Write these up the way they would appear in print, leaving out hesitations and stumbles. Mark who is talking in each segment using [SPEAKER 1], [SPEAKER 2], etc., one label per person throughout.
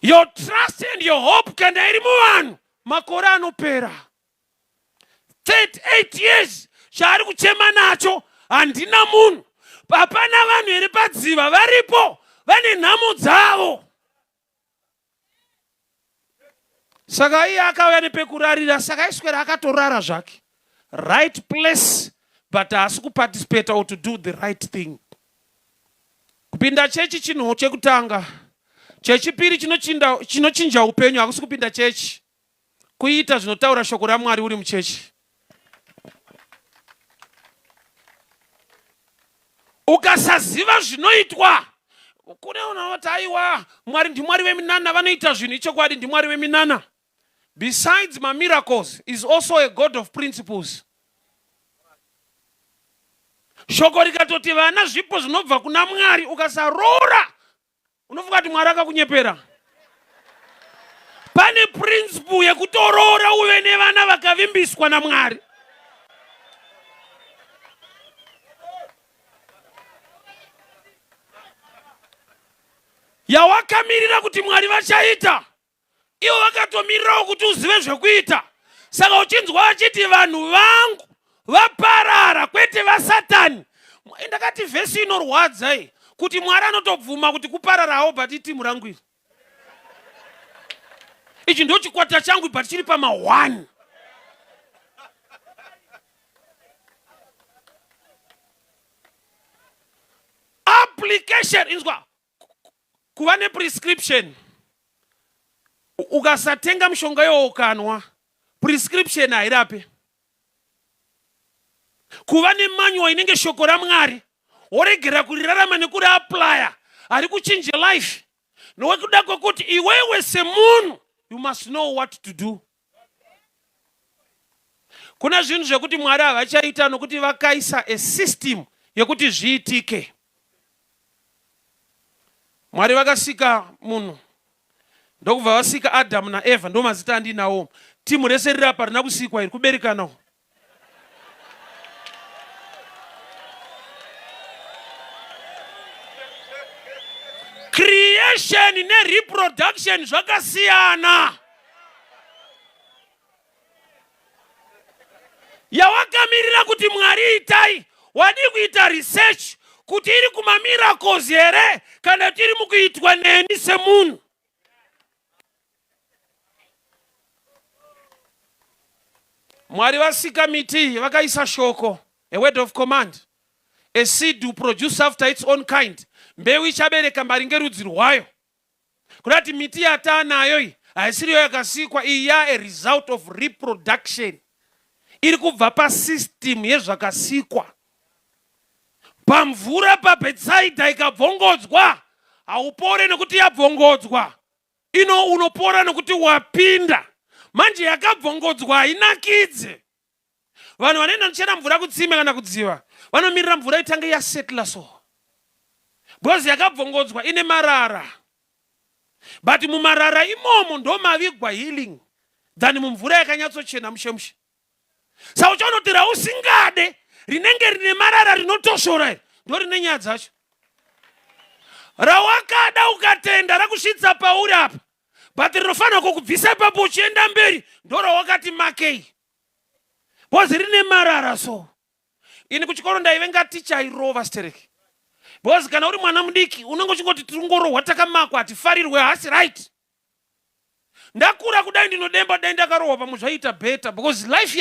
[SPEAKER 1] Your trust and your hope kana iri muvanhu makore anopera. 38 years chaari kuchema nacho handina munhu. Hapana vanhu here padziva varipo vane nhamo dzavo. Saka iye akauya nepekurarira, saka iswera akatorara zvake. Right place, but haasi kuparticipate or to do the right thing. Kupinda chechi chinhu chekutanga. Chechipiri chinochinja upenyu hakusi kupinda chechi. Kuita zvinotaura shoko raMwari uri muchechi. Ukasaziva zvinoitwa, kune unoti aiwa Mwari ndimwari weminana, vanoita zvinhu ichokwadi ndimwari weminana. Besides my miracles, is also a God of principles. Shoko rikatoti vana zvipo zvinobva kuna Mwari, ukasaroora unofunga kuti Mwari akakunyepera. Pane principle yekutoroora uve nevana vakavimbiswa naMwari. Yawakamirira kuti Mwari vachaita, iwo vakatomirirawo kuti uzive zvekuita. Saka uchinzwa vachiti vanhu vangu vaparara kwete vaSatani. Ndakati vhesi inorwadza kuti Mwari anotobvuma kuti kupararawo but itimu rangu iri. Ichi ndio chikwata changu but chiri pama 1. Application inzwa kuva neprescription. Ukasatenga mishonga youkanwa, prescription hairape. Kuva nemanual inenge shoko raMwari, woregera kurirarama nekuri applya, ari kuchinja life. Nowekuda kwekuti iwewe semunhu, you must know what to do. Kuna zvinhu zvekuti Mwari havachaita nokuti vakaisa a system yekuti zviitike. Mwari vakasika munhu, ndokubva vasika Adam na Eva, ndo mazita andinawo. Timu rese riri apa rina kusikwa iri kuberekanawo. Creation ne reproduction zvakasiyana. Yawakamirira kuti Mwari itai, wadi kuita research kuti iri kuma miracles here kana tiri mukuitwa neni semunhu. Mwari vasika miti vakaisa shoko, a word of command. A seed to produce after its own kind. Mbeu ichabereka maringe rudzi rwayo. Kurati miti yatanayo iyi haisiriyo yakasikwa, iya a result of reproduction. Iri kubva pa system yezvakasikwa. Pamvura paBetsaida ikabvongodzwa, haupore nekuti yabvongodzwa. Ino unopora nekuti wapinda. Manje yakabvongodzwa hainakidze. Vanhu vanoenda kuchera mvura kutsime kana kudziva, vanomirira mvura itange yasetla so. Because yakabvongodzwa ine marara. But mumarara imomo ndo mavigwa healing than mumvura yakanyatsochena mushemushe. Saka uchanoti rausingade rinenge rine marara rinotoshora ndo rine nyaya dzacho. Rawakada ukatenda rakusvitsa pauri apa, but rinofanira kukubvisa ipapo uchienda mberi ndo rawakati makei. Because rine marara so. Ini kuchikoro ndaivenga ticha irova stereki. Because kana uri mwana mudiki unenge chingoti tungorohwa takamakwa atifarirwe hasi right. Ndakura kudai ndinodemba dai ndakarohwa pamwe zvaita better because life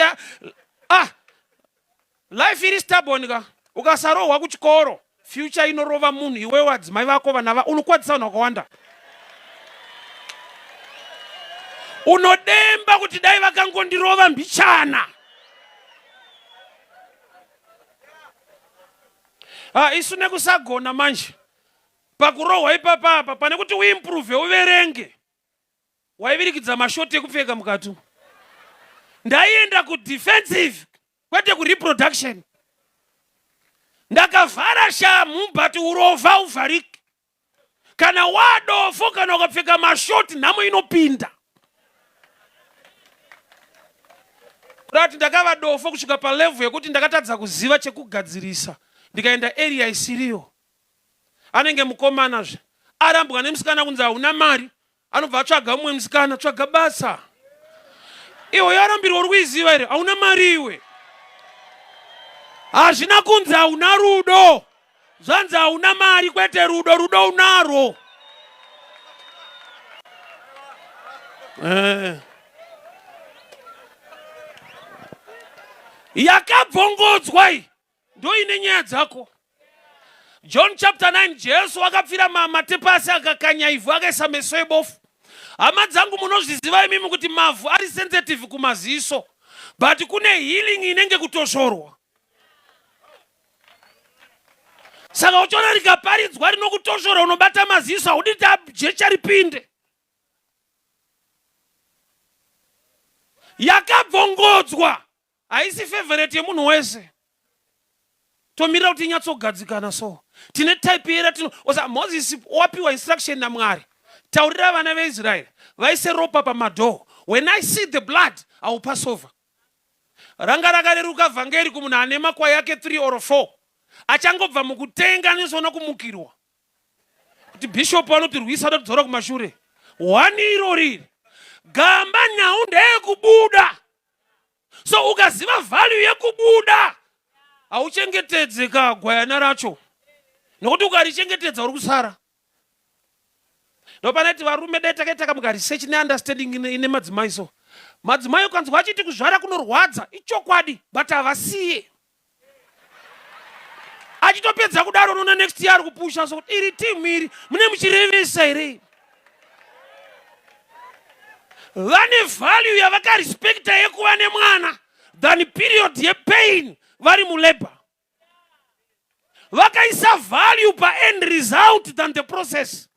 [SPEAKER 1] iri stubborn ka. Ukasarohwa kuchikoro future inorova munhu, iwewe wadzimai vako vana unokwadzisa vanhu vakawanda. Unodemba kuti dai vakangondirova mbichana. Isu nekusagona manje. Pakurohwa ipapa pane kuti uimprove uverenge. Waivirikidza mashoti ekupfeka mukatu. Ndaienda ku defensive kwete ku reproduction. Ndakavhara shamu but urova uvhariki. Kana wadofo kana ukapfeka mashoti nhamo inopinda. Kurati ndakava dofo kusvika pa level yekuti ndakatadza kuziva chekugadzirisa. Ndikaenda area isiriyo. Anenge mukomana zve. Arambwa nemusikana kunzi hauna mari, anobva atsvaga mumwe musikana, tsvaga basa. Iwe yarambirwa uri kuiziva here? Hauna mari iwe. Hazvina kunzi hauna rudo. Zvanzi hauna mari, kwete rudo, rudo unaro. Yakabvongodzwa iyi ndo ine nyaya dzako. John chapter 9, Jesu akapfira matepasi akakanya ivhu akaisa meso ebofu. Hama dzangu munozviziva imimi kuti mavhu ari sensitive kumaziso, but kune healing inenge kutosvorwa. Saka uchiona rikaparidzwa rinokutosvora unobata maziso, haudi jecha ripinde. Yakabvongodzwa haisi favorite yemunhu wese. Tomirira kuti inyatsogadzikana so. Tine type yera osa Moses wapiwa instruction naMwari. Taurira vana veIsrael vaise ropa pamadoo. When I see the blood, I will pass over. Ranga rakareruka vhangeri kumunhu ane makwai yake 3 or 4. Achangobva mukutenga nesona kumukirwa. Kuti bishop anoti rwisa kudzora kumashure. Wani iro riri. Gamba nhau ndeyekubuda. So ukaziva value yekubuda, hauchengetedzeka gwayana racho. Nokuti ukarichengetedza uri kusara. Ndopanati varume dai takaita mukaresearch neunderstanding ine madzimai so. Madzimai ukanzwa achiti kuzvara kunorwadza, ichokwadi, but havasiye. Achitopedza kudaro unoona next year ari kupusha so iri team iri mune muchirevesa here. Vane value yavakarespecta yekuva nemwana than period yepain vari mulabor. Vakaisa value pa end result than the process.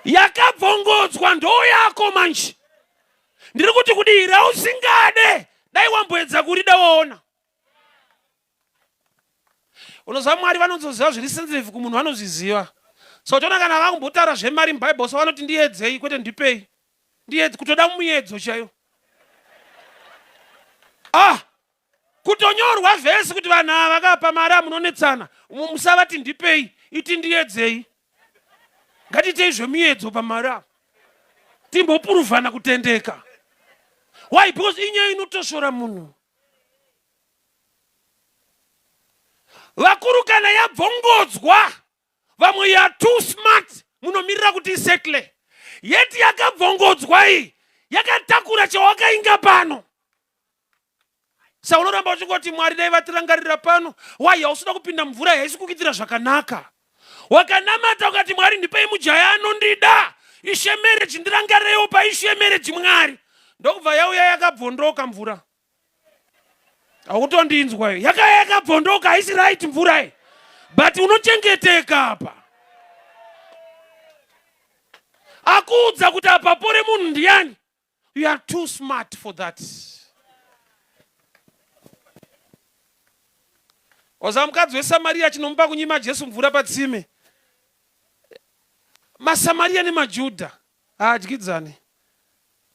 [SPEAKER 1] Yakabvongodzwa ndo yako manje. Ndiri kuti kudira usingade dai wamboedza kurida waona. Unoziva Mwari vanonzoziva zviri sensitive kumunhu vanozviziva. So tona kana vakumbotara zvemari muBhayibheri so vanoti ndiedzei kwete ndipei. Ndiedze kutoda muedzo chayo. Kutonyorwa vhesi kuti vanhu ava vakapa mari amunonetsana. Musavati ndipei, iti ndiedzei. Ngatitei zvemiedzo pamari ava. Timbopuruvhana kutendeka. Why? Because inyaya inotosvora munhu. Vakuru kana yabvongodzwa, vamwe ya too smart, munomirira kuti isekle. Yeti yakabvongodzwa iyi, yakatakura chawakainga pano. Sa unoramba uchingoti Mwari dai vatirangarira pano, why hausina kupinda mvura haisi kukuitira zvakanaka. Wakanamata ukati Mwari ndipei mujaya anondida, ishe marriage ndirangarewo pa ishe marriage Mwari. Ndokubva yauya yakabvondoka mvura. Hautondinzwa iyo. Yakabvondoka haisi right mvura iyi. But unochengeteka apa. Akuudza kuti apa pore munhu ndiani. You are too smart for that. Oza mukadzi weSamaria chinomupa kunyima Jesu mvura patsime. MaSamaria neMajudha haadyidzane.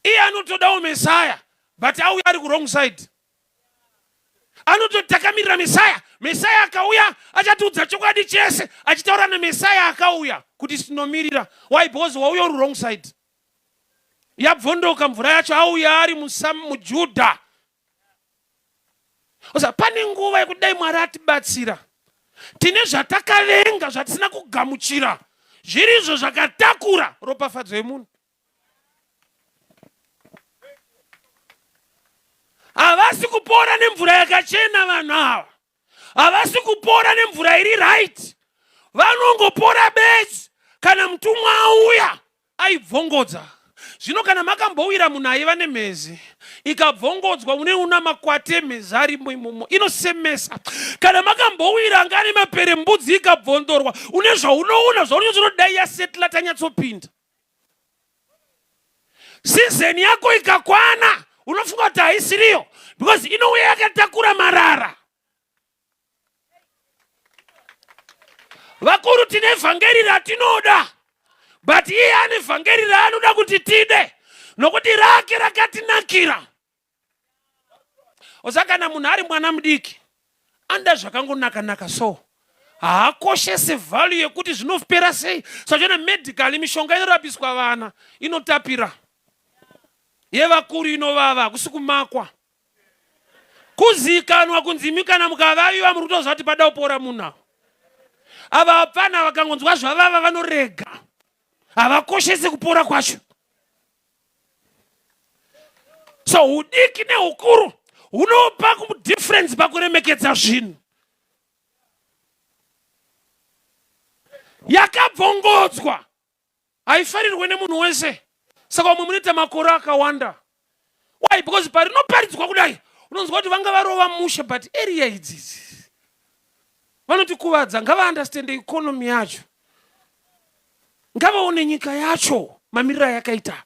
[SPEAKER 1] Iye anotodawo Mesaya, but auya ari ku-wrong side. Anototakamira Mesaya akauya achatiudza chokwadi chese, achitaura naMesaya akauya kuti sinomirira. Why? Because wauya uri wrong side. Yabvondoka mvura yacho auya ari muJudha. Osa pane nguva yekudai Mwari atibatsira. Tine zvatakavenga zvatisina kugamuchira. Zvirizvo zvakatakura ropafadzo yemunhu. Havasi kupora nemvura yakachena vanhu ava. Havasi kupora nemvura iri right. Vanongopora bedzi kana mutumwa auya aibvongodza. Zvino kana makambowira munhu aiva nemhezi, ikabvongodzwa une una makwati emhezi arimo imomo, inosemesa. Kana makambowira ngani maperembudzi ikabvondorwa, une zvaunoona zvaunodai yasetla tanyatsopinda. Season yako ikakwana, unofunga kuti haisiriyo, because inouya yakatakura marara. Vakuru tine evhangeri ratinoda, but iye ane evhangeri raanoda kuti tide, nokuti rake rakatinakira. Osaka kana munhu ari mwana mudiki, anda zvakangonaka-naka so, haakoshese value yekuti zvinopera sei. Sachona medical mishonga inorabiswa vana inotapira, yevakuru inovava kusikumakwa. Kuzikanwa kunzimi kana mukavaviwa muri kutoziva kuti pada kupora munhu. Ava vapfana vakangonzwa zvavava vanorega, havakoshese kupora kwacho. So udiki neukuru hunopa difference pakuremekedza zvinhu. Yakabvongodzwa haifarirwe nemunhu wese. Saka umwe munoita makore akawanda. Why? Because parinoparidzwa kudai unonzwa kuti vanga varova musha, but area idzizi vanotikuvadza. Ngava understand economy yacho, ngavaone nyika yacho mamirira yakaita.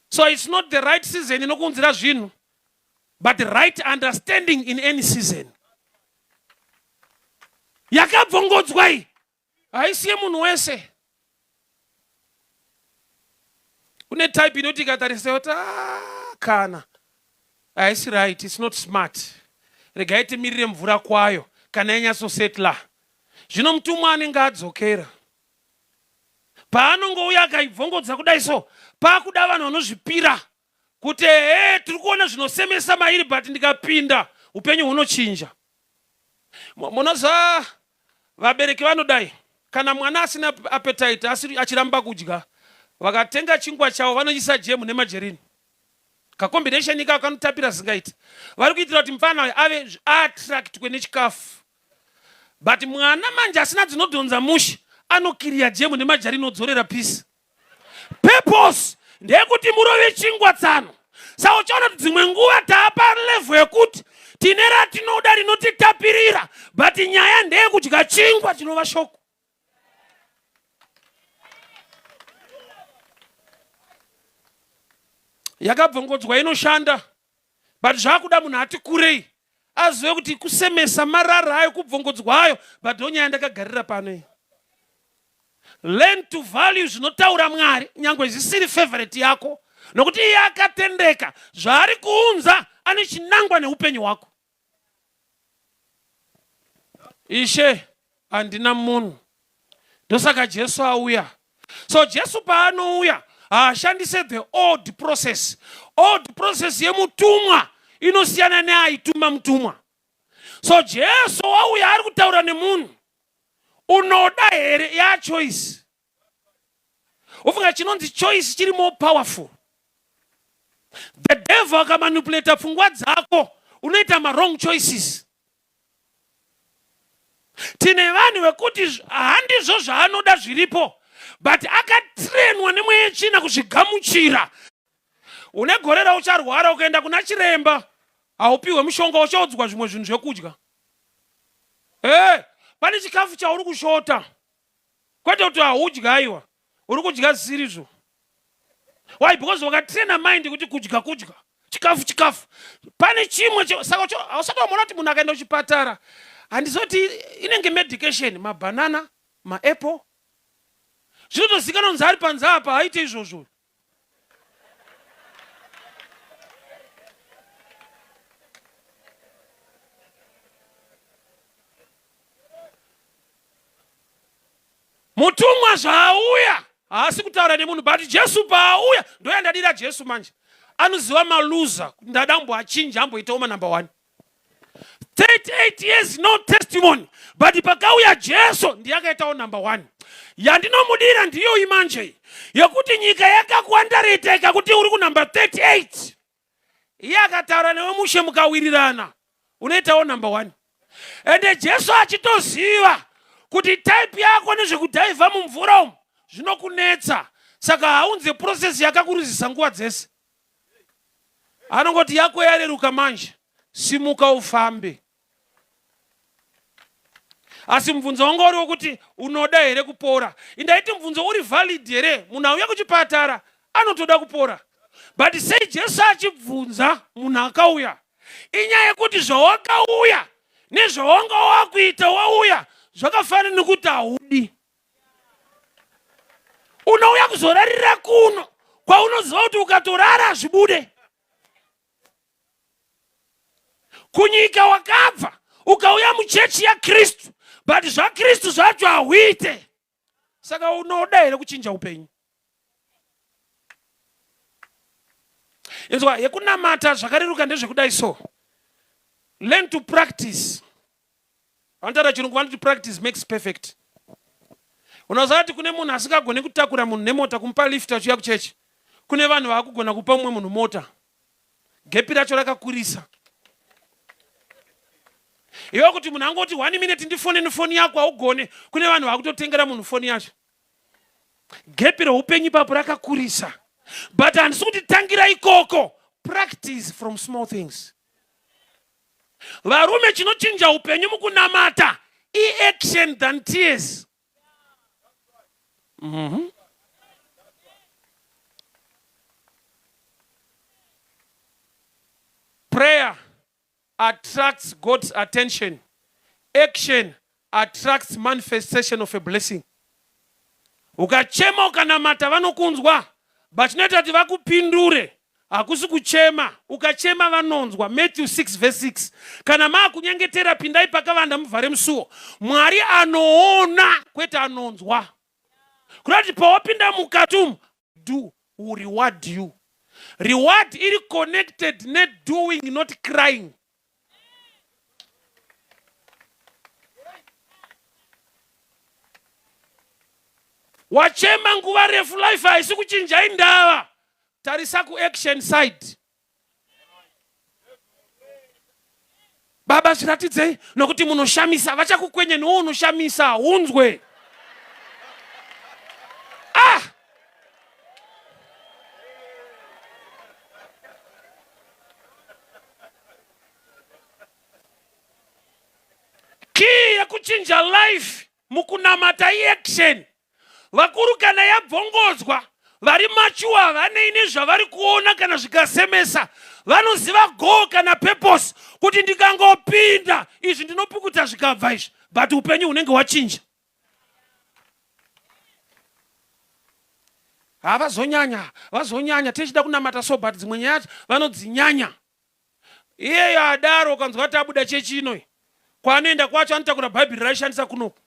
[SPEAKER 1] So it's not the right season inokunzira zvinhu, but the right understanding in any season. Yakabvongodzwa iyi haisiye munhu wese. Une type inoti ikatarisa kuti kana haisi right, it's not smart, rega itimirire mvura kwayo kana inyatsosetla. Zvino mutumwa anenge adzokera, paanongouya akaibvongodza kudai so, pakuda vanhu vanozvipira kuti tiri kuona zvinosemesa mairi, but ndikapinda upenyu hunochinja. Munoziva vabereki vanodai, kana mwana asina appetite achiramba kudya, vakatenga chingwa chavo vanoisa jemu nemajerini, kacombination ika kanotapira zingaiti. Vari kuitira kuti mufana ave attractwe nechikafu. But mwana manje asina dzinodhonza mushi anokiriya jemu nemajerini odzorera pisi. Purpose ndeyekuti murove chingwa tsano. Saka uchaona kuti dzimwe nguva taapa level yekuti tine ratinoda rinotitapirira, but nyaya ndeyekudya chingwa chinova shoko. Yakabvongodzwa inoshanda, but zvakuda munhu ati kurei azive kuti kusemesa marara ayo kubvongodzwa ayo, but ndonyaya ndakagarira pano. Learn to value zvinotaura Mwari nyangwe zvisiri favorite yako, nokuti iye akatendeka. Zvaari kuunza ane chinangwa neupenyu hwako. Ishe handina munhu, ndosaka Jesu auya. So Jesu paanouya haashandise the old process. Old process yemutumwa inosiyana neaituma mutumwa. So Jesu wauya ari kutaura nemunhu, unoda here ya choice. Ufunga chinonzi choice chiri more powerful. The devil akamanipulate pfungwa dzako, unoita wrong choices. Tine vanhu vekuti handizvo zvaanoda zviripo, but akatrainwa nemweya china kuzvigamuchira. Une gore raucharwara ukaenda kuna chiremba, haupiwe mushonga, uchaudzwa zvimwe zvinhu zvekudya. Pane chikafu chauri kushota, kwete kuti haudya, uri kudya zisirizvo. Why? Because wakatraina mind kuti kudya chikafu. Pane chimwe saka hausati wamona kuti munhu akaenda kuchipatara handizoti inenge medication, mabanana, maapple, zvinotozikanwa kunzi ari panze apa haite izvozvo. Mutumwa zvaauya haasi kutaura nemunhu, but Jesu paauya ndoyandadira Jesu manje. Anoziva maluza, ndada amboachinja amboitawo number 1. 38 years no testimony, but pakauya Jesu ndiyakaitawo number 1. Yandinomudira ndiyo imanje yekuti nyika yakakwandariteka kuti uri ku number 38. Iye akataura newe mushe mukawirirana, unoitawo number 1. Ende Jesu achitoziva kuti type yako nezvekudhaivha mumvura umu zvinokunetsa, saka haunze process yakakuruzisa nguva dzese. Anongoti yako yareruka manje, simuka ufambe. Asi mvunzo wangu uri wekuti unoda here kupora. Indaiti mvunzo uri valid here, munhu auya kuchipatara anotoda kupora. But sei Jesu achibvunza munhu akauya, inyaya yekuti zvawakauya nezvawanga wakuita wauya zvakafanana nekuti haudi. Unouya kuzorarira kuno kwaunoziva kuti ukatorara hazvibude. Kunyika wakabva ukauya muchechi yaKristu, but zvaKristu zvacho hauite. Saka unoda here kuchinja upenyu? Inzwa, yekunamata zvakareruka ndezvekudai so. Learn to practice. Vanotaura chirungu vanoti practice makes perfect. Unoziva kuti kune munhu asingagone kutakura munhu nemota kumupa lift achiuya kuchechi. Kune vanhu vakugona kupa mumwe munhu mota. Gepi racho rakakurisa. Iwe kuti munhu angoti 1 minute ndifone nefoni yako haugone, kune vanhu vakutotengera munhu foni yacho. Gepi reupenyu papo rakakurisa. But handisi kuti tangira ikoko. Practice from small things. Varume chinochinja upenyu mukunamata action than tears. Prayer attracts God's attention. Action attracts manifestation of a blessing. Ukachema ukanamata vanokunzwa, but chinoita kuti vakupindure hakusi kuchema. Ukachema vanonzwa. Matthew 6 verse 6. Kana maakunyengetera pindai pakavanda muvhare musuo. Mwari anoona kwete anonzwa. Kuti pawapinda mukati umu, do will reward you. Reward iri connected net doing, not crying. Wachema nguva refu life haisi kuchinja indava. Tarisa ku action side. Baba zviratidzei nokuti munoshamisa, vachakukwenye newe unoshamisa, unzwe. Key ya kuchinja life mukunamata action. Vakuru kana yabvongodzwa, vari machuwa vaneine zvavari kuona kana zvikasemesa, vanoziva goal kana purpose kuti ndikangopinda izvi ndinopukuta zvikabva izvi, but upenyu unenge wachinja. Vazonyanya tichida kunamata so, but dzimwe nyaya vanodzinyanya. Iyeyo adaro ukanzwa kuti abuda chechi ino, kwaanoenda kwacho anotakura bhaibheri raishandisa kunoku.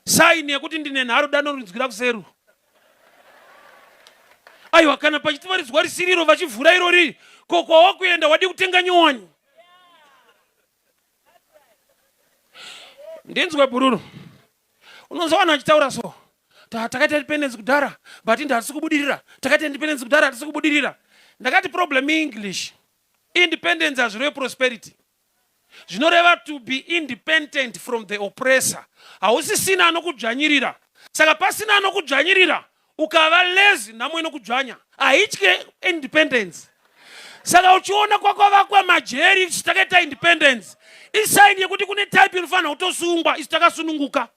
[SPEAKER 1] Saini yekuti ndine nharo danorinzwira kuseru. Aiwa, kana pachitivaridzwa risiriro vachivhura irori, kokwawa kuenda wadi kutenga nyowani. Ndinzwe bururu. Unonzwa vanhu vachitaura so. Takaita independence kudhara, but hatisi kubudirira. Takaita independence kudhara, hatisi kubudirira. Ndakati problem English. Independence hazvireve prosperity. Zvinoreva to be independent from the oppressor. Hausisina anokudzvanyirira. Saka pasina anokudzvanyirira, ukava lazy namwe inokudzvanya. Haitye independence. Saka uchiona kwakavakwa majeri ichi takaita independence, isaini yekuti kune type inofanira kutosungwa isi takasununguka.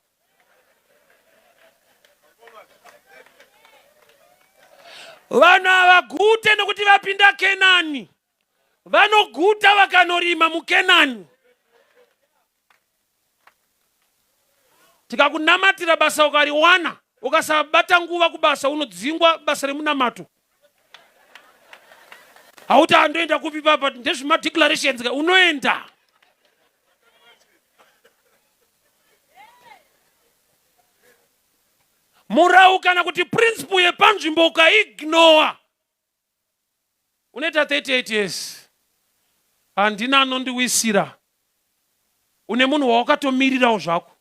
[SPEAKER 1] Vanhu havagute nokuti vapinda Kenani. Vanoguta vakanorima muKenani. Tikakunamatira basa ukariwana, ukasabata nguva kubasa unodzingwa basa remunamato. Hauti andoenda kupi papa ndezvima declarations unoenda. Murau kana kuti principle yepanzvimbo ukaignore, unoita 38 years. Handina anondiwisira. Une munhu wawakatomirirawo zvako.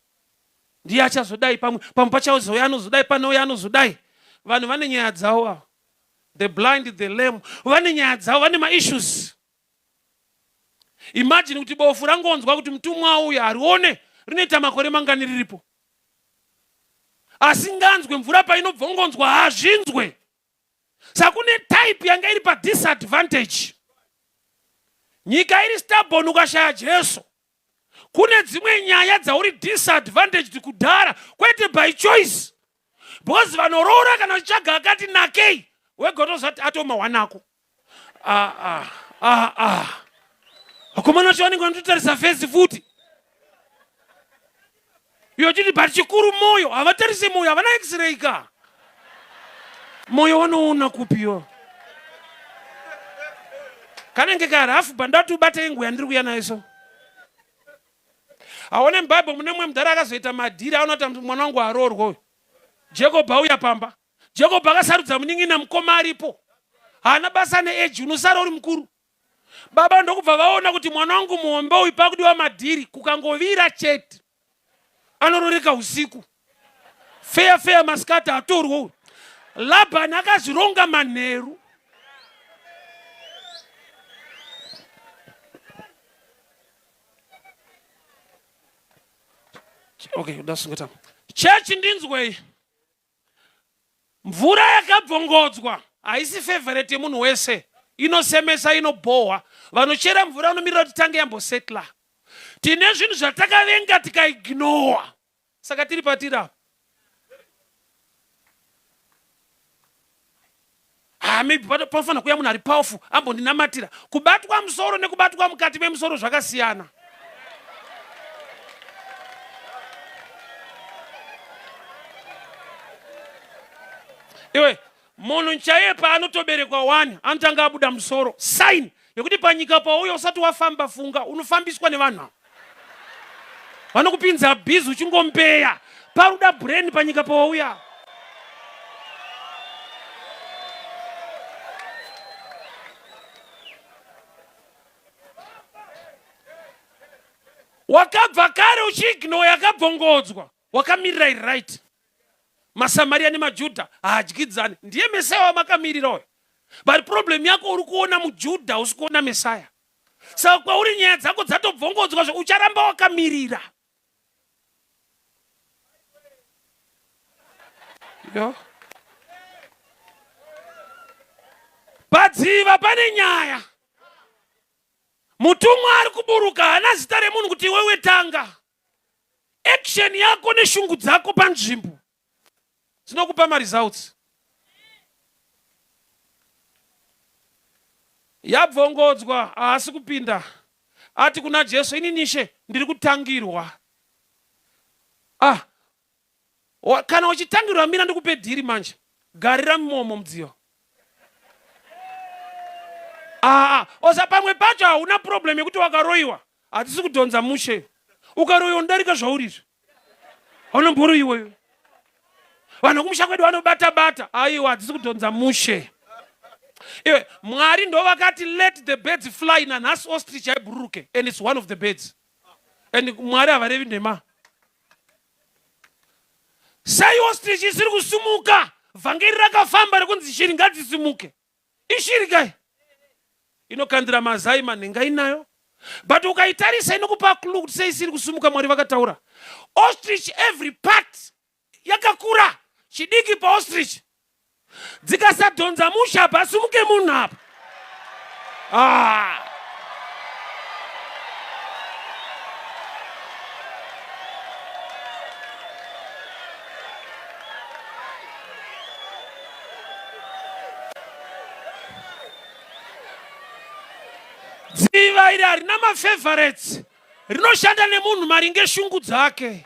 [SPEAKER 1] Ndiye achazodai pamwe pachauya anozodai panouya anozodai. Vanhu vane nyaya dzavo. The blind, the lame, vane nyaya dzavo, vane maissues. Imagine kuti bofu rangonzwa kuti mutumwa auya arione rinoita makore mangani riripo. Asinganzwe mvura painobvongonzwa hazvinzwe. Saka kune type yanga iri disadvantage. Nyika iri stubborn ukashaya Jesu. Kune dzimwe nyaya dzauri disadvantaged kudhara, kwete by choice. Because vanoroora kana chichaga akati nakei, wegotozati atoma wanako. Akomana chavanenge vanototarisa face futi. Yochiti but chikuru moyo, havatarise moyo, havana x-ray ka. Moyo wanoona kupiyo. Kanenge karafu bandatu bate ingwe yandiri kuya naiso. Aone mBible mune mwe mudhara akazoita madhiri aonata mwana wangu aroorwa. Jacob auya pamba. Jacob akasarudza munin'ina mukoma aripo. Hana basa neeji unosara uri mukuru. Baba ndokubva vaona kuti mwana wangu muombe uyu pakudiwa madhiri kukangovira chete. Anororeka usiku. Feya masikati atorwa. Labani akazvironga manheru. Okay, that's good. Church ndinzwei. Mvura yakabvongodzwa haisi favorite yemunhu wese. Inosemesa, inobohwa. Vanochera mvura unomirira kuti tange yambosetla. Tine zvinhu zvatakavenga tikaignora. Saka tiri patiri apa. Maybe panofanira kuuya munhu ari powerful ambondinamatira. Kubatwa musoro nekubatwa mukati memusoro zvakasiyana. Iwe, munhu nchaiye paanotoberekwa 1 anotanga abuda musoro. Sign yekuti panyika pauyo usati wafamba funga unofambiswa nevanhu. Vanokupinza bhizi uchingompeya. Paruda brain panyika pauya. Wakabva kare uchiignore yakabvongodzwa. Wakamirira right. Masamaria neMajudha haadyidzani. Ndiye Messiah wamakamirira uyu. But problem yako uri kuona muJudha usi kuona Messiah. Saka kwauri nyaya dzako dzatobvongodzwa zvo ucharamba wakamirira. Yo. Padziva pane nyaya. Mutumwa ari kuburuka hana zita remunhu kuti wewe tanga. Action yako neshungu dzako panzvimbo dzinokupa maresults. Yabvongodzwa haasi kupinda. Ati kuna Jesu, ini Ishe ndiri kutangirwa. Kana uchitangirwa mira ndikupe dhiri manje. Garira mumomo mudziyo. Osa pamwe pacho hauna problem yekuti wakaroiwa. Hatisi kudhonza mushe. Ukaroiwa ndarika zvaurizvo. Haunomboroiwa iwe. Vanhu kumusha kwedu vanobata-bata. Aiwa, hatisi kudhonza mushe. Iwe, Mwari ndo vakati let the birds fly nanhasi ostrich haibhururuke. And it's one of the birds. And Mwari havarevi nhema. Sai ostrich isiri kusumuka. Vhangeri rakafamba rekunzi shiri ngadzisimuke. Ishiri kai? Inokandira mazai manhenga inayo. But ukaitarisa inokupa clue kuti sei isiri kusumuka. Mwari vakataura. Ostrich every part yakakura. Chidiki pa ostrich. Dzikasadhonza musha apa asumuke munhu apa. Dziva iri harina mafavorites. Rinoshanda nemunhu maringe shungu dzake.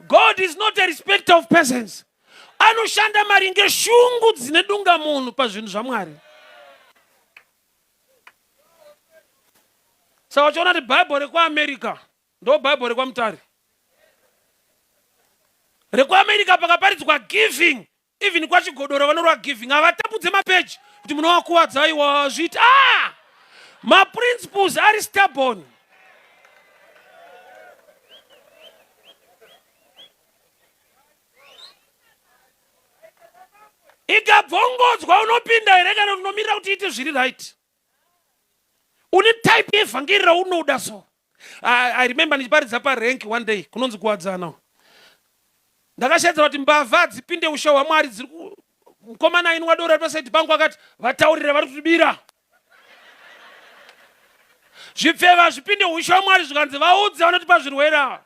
[SPEAKER 1] God is not a respecter of persons. Anoshanda maringe shungu dzinedunga munhu pazvinhu zvaMwari. Saka uchiona kuti Bible rekuAmerica ndo Bible rekuMutare. RekuAmerica pakaparidzwa giving, even kwachigodoro vanorwa giving, havatapudze mapeji kuti munhu wakuwadza aiwa zviti. Maprinciples ari stubborn. Ikabvongodzwa unopinda here kana unomirira kuti ite zviri right. Une type yevhangeri raunoda so. I remember ndichiparidza parank one day kunonzi kuwadzana. Ndakashedzera kuti mbavha dzipinde ushe hwaMwari dziri mukomana aini wadora pasaidi pangu akati vataurire vari kutibira. Zvipfeva zvipinde ushe hwaMwari zvikanzi vaudze vanoti pazvirwere.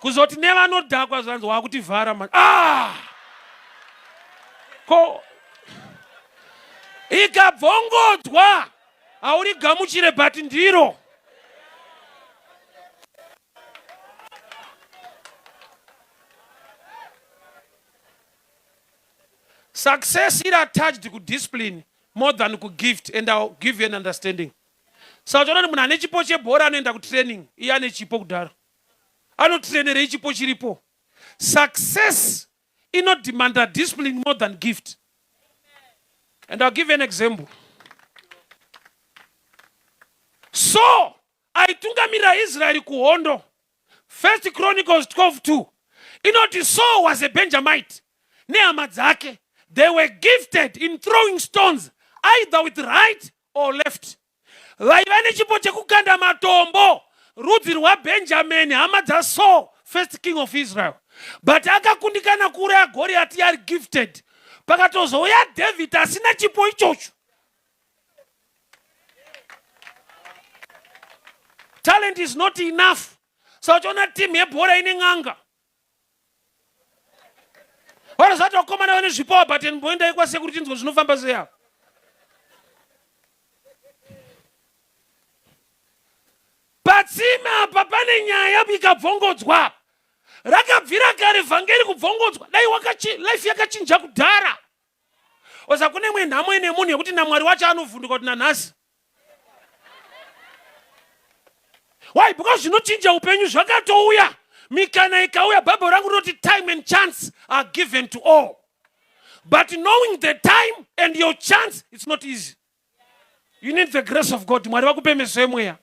[SPEAKER 1] Kuzoti nevanodhakwa zvanzi wakutivhara manje. Ikabvongodzwa hauri gamuchire but ndiro. Success is attached to discipline more than to gift, and I'll give you an understanding. Saka unoona munhu ane chipo chebhora anoenda kutraining, iye ane chipo kudhara. Anotrainere chipo chiripo. Success inodemanda discipline more than gift. And I'll give you an example. So, aitungamira Israel kuhondo. 1 Chronicles 12:2. Inoti Saul was a Benjamite. Nehama dzake. They were gifted in throwing stones, either with right or left. Vaiva nechipo chekukanda matombo. Rudzi rwaBenjamin, hama dzaSaul, first king of Israel. But akakundikana kure aGoriati are gifted. Pakatozouya David asina chipo ichocho. Talent is not enough. So chona team yebhora ine ng'anga. Vanosati vakomana vane zvipo but mboenda ikwaSecurity nzvo zvinofamba seya. Patsime apa pane nyaya ikabvongodzwa. Rakabvira kare vhangeri kubvongodzwa. Dai life yakachinja kudhara. Osa kune mwe nhamo ine munhu yekuti naMwari wacho anovhunduka kuti nanhasi. Why? Because zvinochinja upenyu zvakatouya. Mikana ikauya, Bible rangu rinoti time and chance are given to all. But knowing the time and your chance, it's not easy. You need the grace of God. Mwari vakupe meso emweya.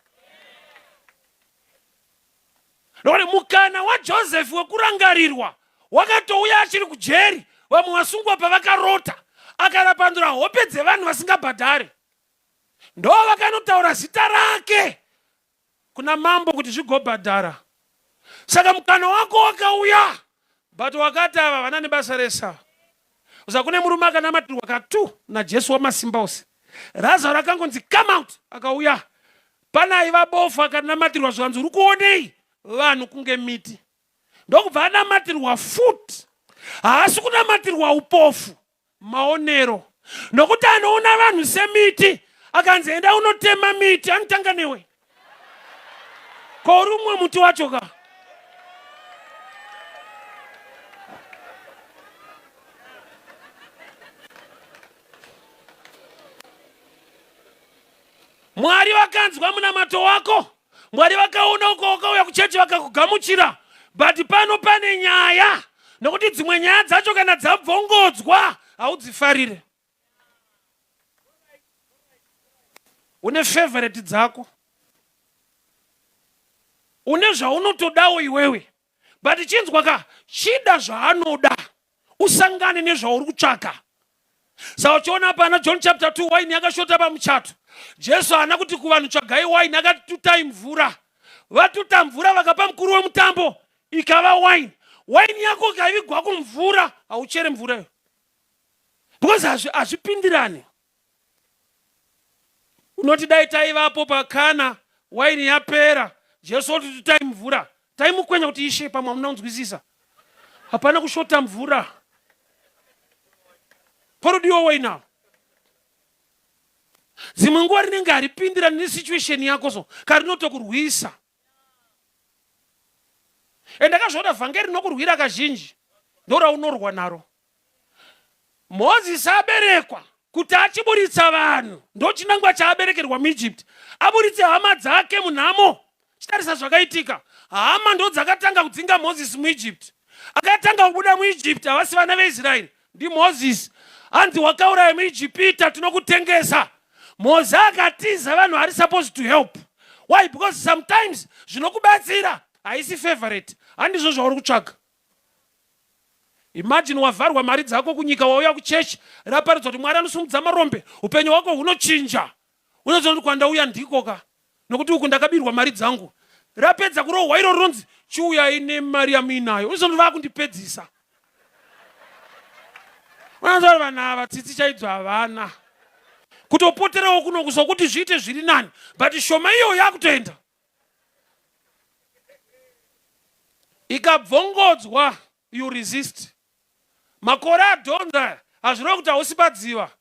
[SPEAKER 1] Nori mukana wa Joseph wekurangarirwa wakatouya achiri kujeri, vamwe vasungwa pavakarota, akarapandura hope dzevanhu vasingabhadhari. Ndo vakanotaura zita rake kuna mambo kuti zvigobhadhara. Saka mukana wako wakauya, but wakati ava vana nebasa resa. Uza kune murume akanamatirwa katu naJesu wamasimba ose. Lazaro akangonzi come out, akauya. Pana aiva bofu akanamatirwa zvanzi uri kuonei vanhu kunge miti. Ndokubva anamatirwa futi. Haasi kunamatirwa upofu, maonero. Nokuti anoona vanhu semiti, akanzi enda unotema miti, anotanga newe. Ko rumwe muti wacho ka. Mwari vakanzwa munamato wako. Mwari vakaona uko wakauya kuchechi vakakugamuchira. But pano pane nyaya. Nokuti dzimwe nyaya dzacho kana dzabvongodzwa haudzifarire. Une favorite dzako. Une zvaunotodawo iwewe. But chinzwa ka chida zvaanoda. Usangane nezvauri kutsvaka. Saka uchiona pana John chapter 2 waini yakashota pamuchato. Jesu haana kuti kuvanhu tsvagai waini, akatutai mvura. Vatuta mvura vakapa mukuru wemutambo ikava waini. Waini yako ikavigwa kumvura, hauchere mvura iyo. Because hazvipindirani. Unoti dai taivapo pakana waini yapera, Jesu oti tutai mvura. Taimukwenya kuti ishe pamwe munonzwisisa. Hapana kushota mvura. Porodiwa waini now. Dzimwe nguva rinenge haripindirani nesituation yako so, karinotokurwisa. Endakazvoda vhangeri rinokurwira kazhinji, ndora unorwa naro. Mozisi aberekwa kuti achiburitsa vanhu, ndochinangwa chaaberekerwa muEgypt. Aburitse hama dzake munhamo. Chitarisa zvakaitika. Hama ndo dzakatanga kudzinga Mozisi muEgypt. Akatanga kubuda muEgypt, havasi vana veIsraeri. Ndi Mozisi. Anzi wakauraya muIjipita, tinokutengesa. Mozisi akatiza vanhu are supposed to help. Why? Because sometimes zvinokubatsira haisi favorite. Handizvo zvauri kutsvaga. Imagine wavharwa mari dzako kunyika, wauya kuchechi, raparidzwa kuti Mwari anosimudza marombe, upenyu hwako hunochinja. Unoziva kuti kwandauya ndiko ka. Nokuti uku ndakabirwa mari dzangu. Rapedza kurohwa iro ronzi chiuya ine mari yamuinayo. Unoziva kuti vakundipedzisa. Unoziva kuti vanhu ava tsitsi chaidzo havana. Kutopoterawo kuno kusokuti zviite zviri nani, but shoma iyo yakutoenda. Ikabvongodzwa, you resist. Makore adhonza hazvireva kuti hausi padziva.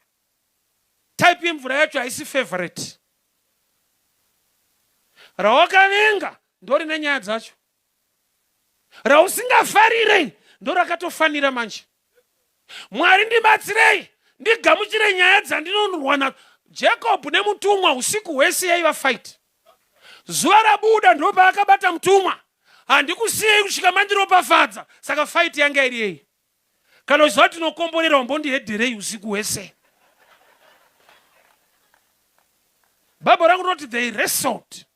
[SPEAKER 1] Type yemvura yacho haisi favorite. Rawakavenga ndorine nyaya dzacho. Rausingafarire ndorakatofanira manje. Mwari ndibatsirei, ndigamuchire nyaya dzandinonorwa nadzo. Jacob nemutumwa usiku hwese yaiva fight. Zuva rabuda ndo paakabata mutumwa. Handikusiyei kusvika mandiropafadza. Saka fight yanga iri yei. Kana uziva kuti tinokomborera mbondihedherei usiku hwese. Bhaibheri rangu rinoti they wrestled.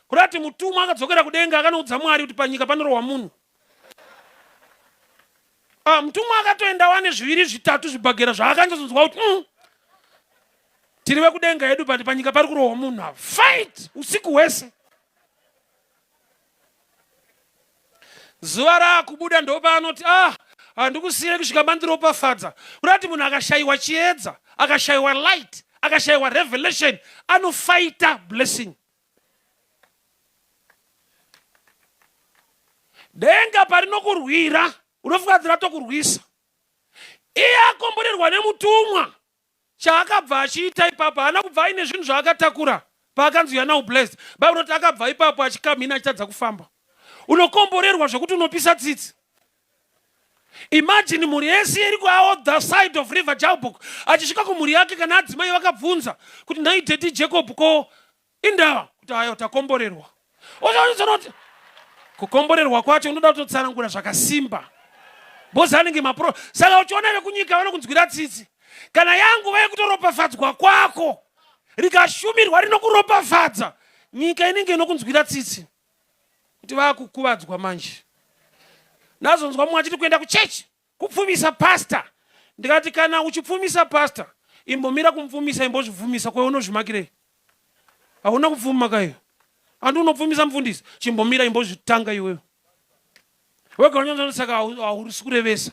[SPEAKER 1] Kurati mutumwa akadzokera kudenga akanoudza Mwari kuti panyika panorohwa munhu. Mutumwa akatoenda wane zviviri zvitatu zvibhagera zvaakanzonzwa kuti tiri vekudenga yedu pati panyika pari kurohwa munhu. Fight usiku hwese. Zuva raakubuda ndo paanoti handikusiyei kusvika mandiropafadza. Kurati munhu akashayiwa chiedza, akashayiwa light, akashayiwa revelation, anofighta blessing. Denga parinokurwira unofunga tokurwisa. Iye akomborerwa nemutumwa. Chaakabva achiita ipapo haana kubva aine zvinhu zvaakatakura paakanzi you are now blessed. Bhaibheri rinoti akabva ipapo achikamhina achitadza kufamba. Unokomborerwa zvokuti unopisa tsitsi. Imagine mhuri yese iri the side of river Jacob achisvika kumhuri yake kana adzimai vakabvunza kuti naiteti Jacob ko indava kuti ayo takomborerwa. Unoziva kukomborerwa kwacho unoda kutotsanangura zvakasimba. Bozi anenge mapro. Saka uchiona vekunyika vanokunzwira tsitsi. Kana yangu vekutoropafadzwa kwako rikashumirwa rinokuropafadza, nyika inenge inokunzwira tsitsi. Kuti vakukuvadzwa manje. Nazonzwa mumwe achiti kuenda kuchechi kupfumisa pastor. Ndikati kana uchipfumisa pastor, imbomira kumupfumisa imbozvibvumisa kweunozvimakirei. Hauna kupfuma kayo. Handi unopfumisa mufundisi, chimbomira imbozvitanga iwewe. Wega saka haurisi kurevesa.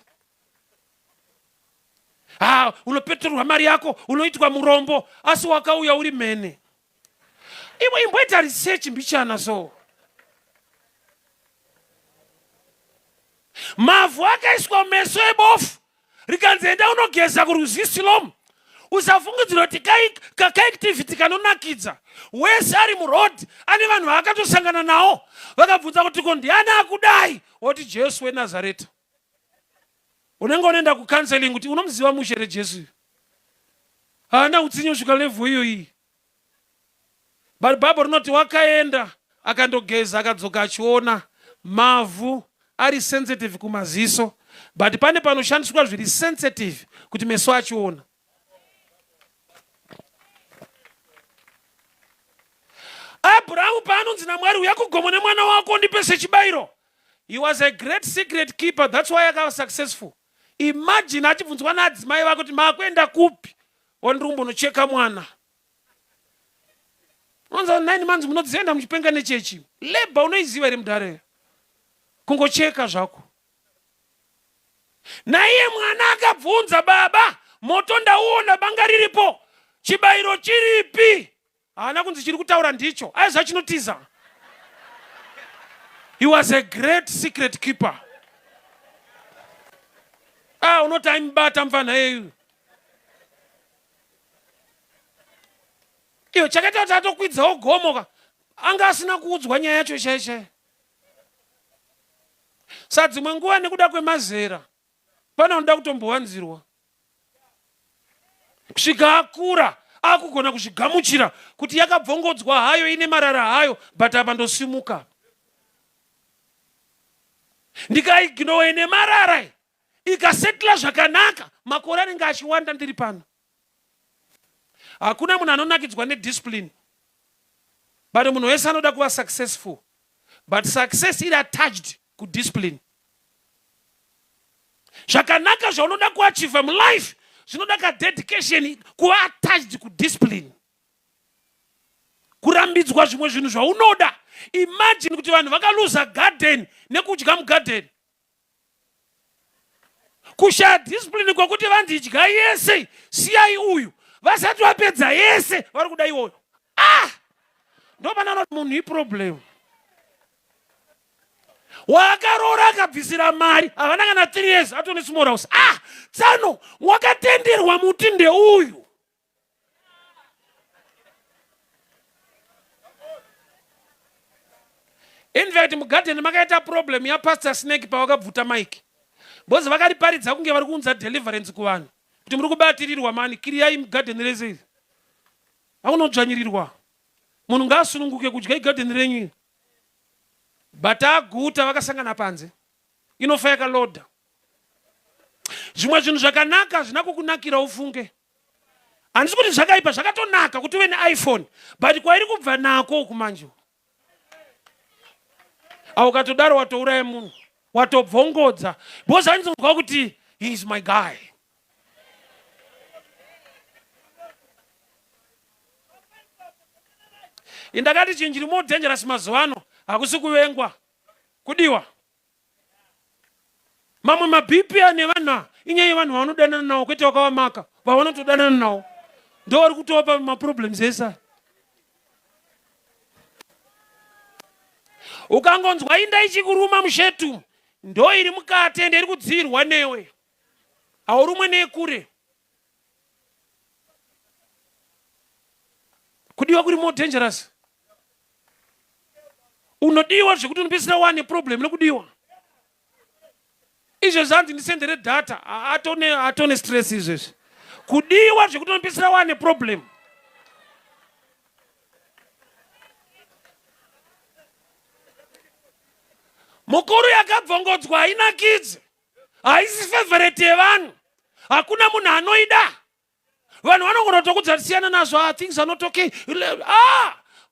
[SPEAKER 1] Unopeterwa mari yako, unoitwa murombo, asi wakauya uri mene. Iwe imboita research mbichana so. Mavhu akaiswa meso ebofu, rikanzenda unogeza kuruzisilomu. Usafungidzira kuti kaactivity kanonakidza. Wese ari muroad, ane vanhu vakatosangana nawo. Vakabvunza kuti ko ndiani akudai? Oti Jesu weNazareta. Unenge unoenda kucounseling kuti unomziva mushere Jesu. Haana utsinye kusvika level iyo iyi. Bhaibheri rinoti wakaenda akandogeza akadzoka achiona mavhu ari sensitive kumaziso, but pane panoshandiswa zviri sensitive kuti meso achiona. Abraham paanonzi naMwari uya kugomo nemwana wako ndipese chibayiro. He was a great secret keeper, that's why he was successful. Imagine achibvunzwa naadzimai vako kuti makuenda kupi? Ondrumbo nocheka mwana. Onza 9 months munodzienda muchipenga nechechi. Labor unoiziva iri mudare. Kungocheka zvako. Naiye mwana akabvunza baba, moto ndauona banga riripo. Chibayiro chiripi? Haana kunzi chiri kutaura ndicho. Aiza chinotiza. He was a great secret keeper. Unoti aimbata mfana yeyu. Iyo chakaita kuti atokwidzawo gomo anga asina kuudzwa nyaya yacho cheshe. Sadzimwe nguva nekuda kwemazera panoda kutombowanzirwa. Kusvika akura akugona kuzvigamuchira kuti yakabvongodzwa hayo ine marara hayo, but apa ndosimuka. Ndikaignowe ine marara ikasetla zvakanaka, makore anenge achiwanda ndiri pano. Hakuna munhu anonakidzwa nediscipline, but munhu wese anoda kuva successful, but success iri attached kudiscipline. Zvakanaka zvaunoda kuachieve mulife zvinoda kadedication kuva attached kudiscipline, kurambidzwa zvimwe zvinhu zvaunoda. Imagine kuti vanhu vakaluza garden nekudya mugarden. Kushaya discipline kwekuti vandidya yese siyai uyu, vasati vapedza yese vari kuda iwoyo. Ndopana anoti munhu iproblem. Wakarora akabvisira mari, havana kana 3 years atone small house. Tsano wakatenderwa muti ndeuyu. In fact mugarden makaita problem ya Pastor Snake pawakabvuta mic. Bozi vakariparidza kunge vari kuunza deliverance kuvanhu. Kuti muri kubatirirwa mani, kiriyai mugarden rese. Aunodzvanyirirwa. Munhu ngaasununguke kudya igadheni renyu. But aguta vakasangana panze. Inofa yakaloda. Zvimwe zvinhu zvakanaka zvina kukunakira ufunge. Handisi kuti zvakaipa, zvakatonaka kuti uve neIphone, but kwairi kubva nako kumanje. Ukatodaro watouraya munhu, watobvongodza. Because handizonzwa kuti he is my guy. Indakati chinhu chiri more dangerous mazuva ano hakusi kuvengwa, kudiwa. Mamwe maBP ane vanhu inyaya vanhu vanodanana nawo kwete wakavamaka, vavanotodanana nawo. Ndo vari kutopa maproblems esa. Ukangonzwa inda ichikuruma mushetu, ndo iri mukati ende iri kudzirwa newe. Haurumwe nekure. Kudiwa kuri more dangerous. Unodiwa zvekuti unopedzisira wane problem nekudiwa. Izvo zvanzi ndisendere data, atone stress izvezvi. Kudiwa zvekuti unopedzisira wane problem. Mukuru yakabvongodzwa hainakidzi. Haisi favorite yevanhu. Hakuna munhu anoida. Vanhu vanongona kutokudzasiyana nazvo, things are not okay.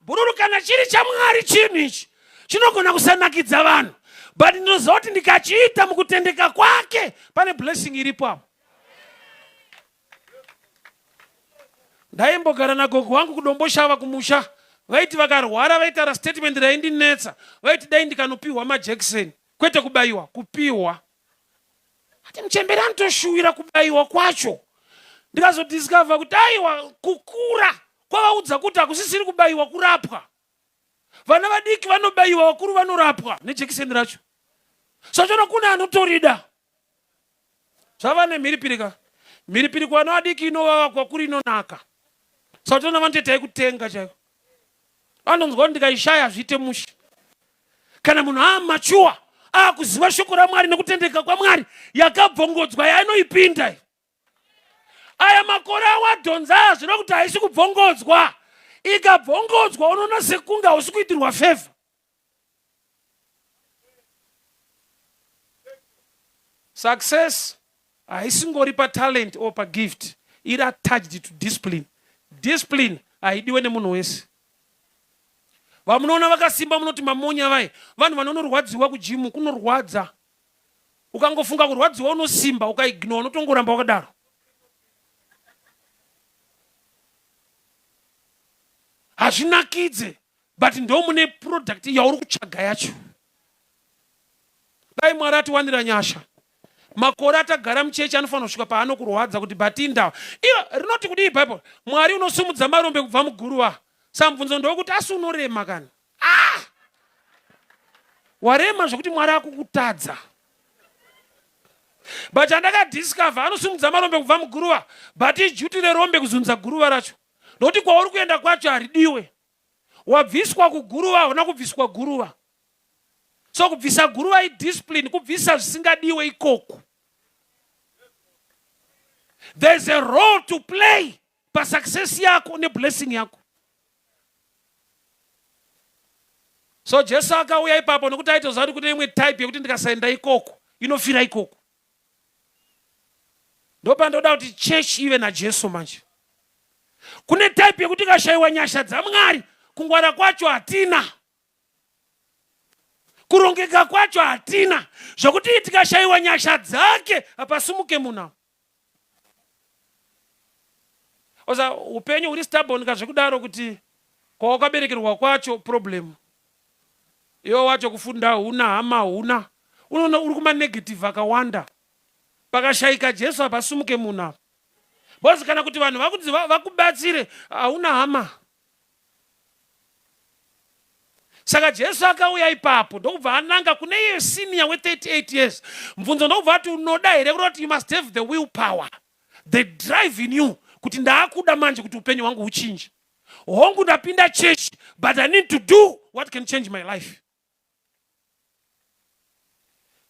[SPEAKER 1] Bururu kana chiri chaMwari chinhu ichi chinogona kusanakidza vanhu. But ndinoziva kuti ndikachiita mukutendeka kwake pane blessing iripo apo. Ndaimbogara nagogo wangu kudomboshava kumusha. Vaiti vakarwara vaitaura statement raindinetsa. Vaiti dai ndikanopiwa majekiseni. Kwete kubayiwa, kupiwa. Ati muchemberi anotoshuwira kubayiwa kwacho. Ndikazodiscover kuti aiwa kukura kwavaudza kuti hakusisiri kubayiwa kurapwa. Vana vadiki vanobayiwa, vakuru vanorapwa nejekiseni racho. Sachona kuna anotorida. Zvava nemhiripirika. Mhiripiri kuvana vadiki inovava, kwakuru inonaka. Sachona vanotetai kutenga chaiko. Anonzwa kuti ndikaishaya zviite mushe. Kana munhu amachuwa, akuziva shoko raMwari nekutendeka kwaMwari, yakabvongodzwa yainoipinda. Aya makore awadhonza zvino kuti haisi kubvongodzwa. Ikabvongodzwa unoona sekunge hausi kuitirwa favor. Success haisingori patalent or pagift. Iri attached to discipline. Discipline haidiwe nemunhu wese. Vamunoona vakasimba munoti mamonya vai. Vanhu vanonorwadziwa kujimu kunorwadza. Ukangofunga kurwadziwa unosimba, ukaignore unotongoramba wakadaro. Hazvinakidze, but ndo mune product yauri kutsvaga yacho. Dai Mwari atiwanira nyasha. Makore atagara muchechi anofanira kusvika paanokurwadza kuti batinda. Iyo rinoti kudii Bible? Mwari unosumudza marombe kubva muguruva. Samubvunzo ndokuti asi unorema kana. Warema zvokuti Mwari akukutadza. But andakadiscover anosumudza marombe kubva muguruva, but ijutire rombe kuzunza guruva racho. Ndokuti kwauri kuenda kwacho haridiwe. Wabviswa kuguruva, hauna kubviswa guruva. So kubvisa guruva idiscipline, kubvisa zvisingadiwe ikoko. There's a role to play pa success yako ne blessing yako. So Jesu akauya ipapo nokuti aitoziva kuti imwe type yekuti ndikasaenda ikoko inofira ikoko. Ndopandoda kuti church ive naJesu manje. Kune type yekuti ikashayiwa nyasha dzaMwari, kungwara kwacho hatina. Kurongeka kwacho hatina. Zvokuti tikashayiwa nyasha dzake hapasimuke munhu. Oza upenyu uri stubborn kazvekudaro kuti kwawakaberekerwa kwacho problem. Iwo wacho kufunda huna, hama huna. Unoona uri kuma negative akawanda. Pakashayika Jesu hapasimuke munhu. Bozi kana kuti vanhu vakubatsire hauna hama. Saka Jesu akauya ipapo ndokubva ananga kune iye senior we 38 years. Mvunzo ndokubva ati unoda here kuti you must have the willpower, the drive in you kuti ndaakuda manje kuti upenyu hwangu huchinje. Hongu ndapinda church, but I need to do what can change my life.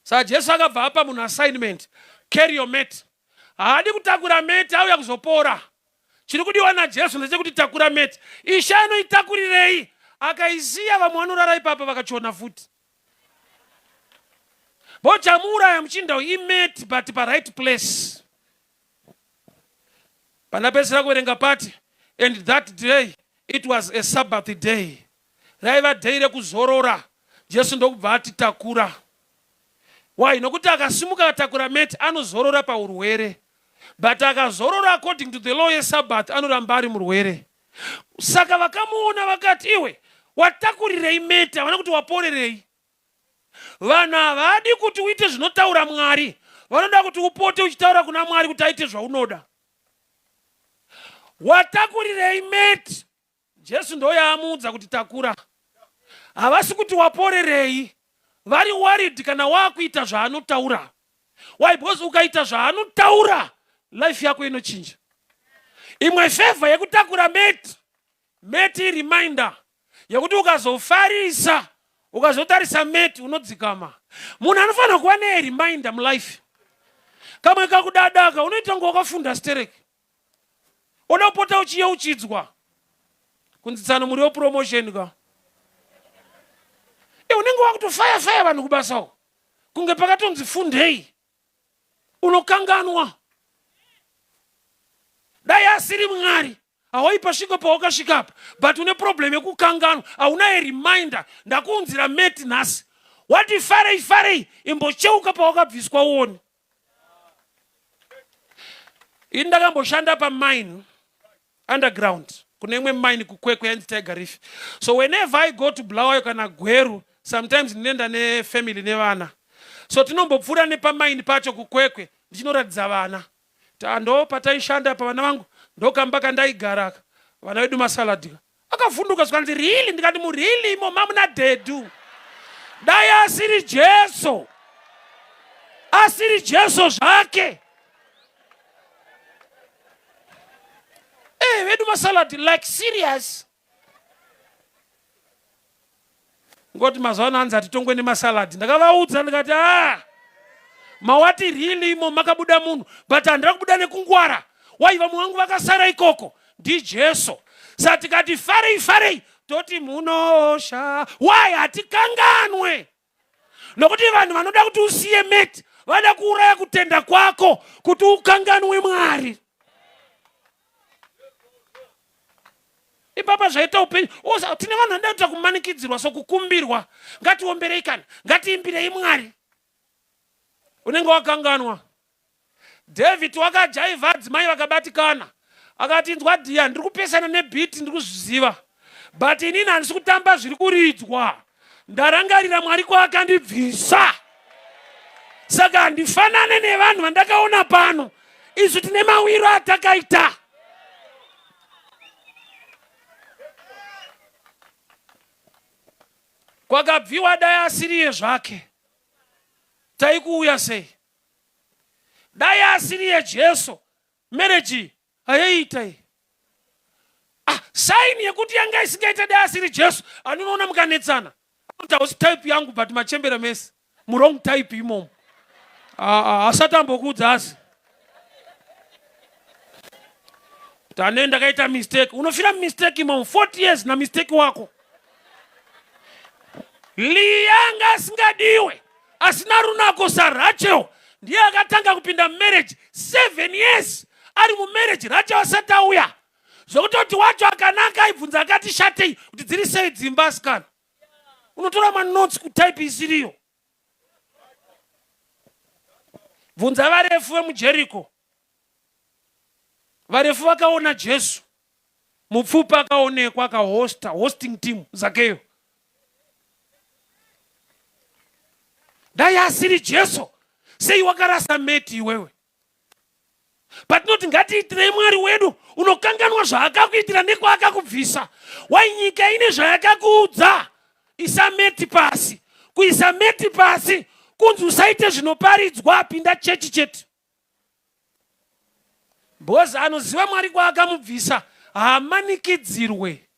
[SPEAKER 1] Saka Jesu akabva apa munhu assignment, carry your mat. Haadi kutakura mat auya kuzopora. chiri kudiwa naJesu ndechekuti takura meti. Ishe anoitakurirei, akaisiya vamwe vanorara ipapa vakachiona futi. Bochamuuraya muchinda uyu imeti but right place. Panapedzisira kuverenga pati, and that day it was a Sabbath day. Raiva day rekuzorora. Jesu ndokubva ati takura. Why? Nokuti akasimuka atakura meti anozorora paurwere. But akazorora according to the law yeSabbath anoramba ari murwere. Saka vakamuona vakati, iwe watakurirei meti, havana kuti waporerei. Vanhu havadi kuti uite zvinotaura Mwari. Vanoda kuti upote uchitaura kuna Mwari kuti aite zvaunoda. Watakurirei meti. Jesu ndoyaamuudza kuti takura. Havasi kuti waporerei. Vari worried kana wakuita zvaanotaura. Why? Because ukaita zvaanotaura, life yako inochinja. Imwe favor yekutakura meti. Meti reminder yekuti ukazofarisa, ukazotarisa meti unodzikama. Munhu anofanira kuva nereminder mulife. Kamwe kakudadaka unoita kunge wakafunda stereki. Oda kupota uchiyeuchidzwa. Kunzitsana muri wepromotion ka. Unenge wakutofaya vanhu kubasa uko. Kunge pakatonzi fundei. Unokanganwa. Dai asiri Mwari. Hawaipa svika pawakasvika apa. But une problem yekukanganwa. Hauna reminder. Ndakuunzira meti nhasi. Wati farei. Imbocheuka pawakabviswa uone. Ini ndakamboshanda pamine. Underground. Kune imwe mine kukwekwe yanzi Tiger Reef. So whenever I go to Bulawayo kana Gweru, sometimes nenda nefamily nevana. So tinombopfuura nepamine pacho kukwekwe. Ndichinoratidza vana. Ndo pataishanda pa vana vangu. Ndokamba kandaigara. Vana vedu masaladi. Akavhunduka zvikanzi really? Ndikati really imo mamuna dedu. Dai asiri Jesu. Asiri Jesu zvake. Vedu masaladi like serious. Ngoti mazwana anza titongwe nemasaladi. Ndakavaudza ndikati mawati really imo makabuda munhu but handira kubuda nekungwara. Why? Vamwe vangu vakasara ikoko. Ndi Jesu. Saka tikati farei toti munosha. Why? Hatikanganwe. Nokuti vanhu vanoda kuti usiye meti vada kuuraya kutenda kwako kuti ukanganwe Mwari. Ipapa zvaita upenyu. Tine vanhu vanoda kuita kumanikidzirwa sokukumbirwa. Ngatiomberei kana. Ngatiimbirei Mwari. Unenge wakanganwa. David wakajaivha adzimai vakabatikana. Akati nzwa dia ndiri kupesana nebhiti ndiri kuzviziva. But inini handisi kutamba zviri kuridzwa. Ndarangarira Mwari kwaakandibvisa. Saka handifanane nevanhu vandakaona pano. Izvi tine mawiro atakaita. Kwakabviwa dai asiriye zvake. Taikuuya sei? Dai asiriye Jesu. Marriage hayaita. Sign yekuti yanga isingaita dai asiri Jesu. Anoona mukanetsana. Hausi type yangu but machembera mesi. Wrong type imomo. Asatambokuudza asi. Tane ndakaita mistake. Unofira mistake imomo 40 years na mistake wako. Liyanga asingadiwe. Asina runako saRachel. Ndiye akatanga kupinda marriage 7 years. Ari mu marriage Rachel asati auya. Zvokutoti wacho akanaka aibvunza akati shatei kuti dziri sei dzimba asikana. Unotora manotes kutype isiriyo. Bvunza varefu vemuJeriko. Varefu vakaona Jesu. Mupfupa akaonekwa akahosta hosting team zakeyo. Dai asiri Jesu. Sei wakarasa meti iwewe. But not ngatiitirei Mwari wedu unokanganwa zvaakakuitira nekwaakakubvisa. Wainyika ine zvaakakuudza. Isa meti pasi. Kuisa meti pasi kunzi usaite zvinoparidzwa pinda chechi chete. Bozi anoziva Mwari kwaakamubvisa haamanikidzirwe.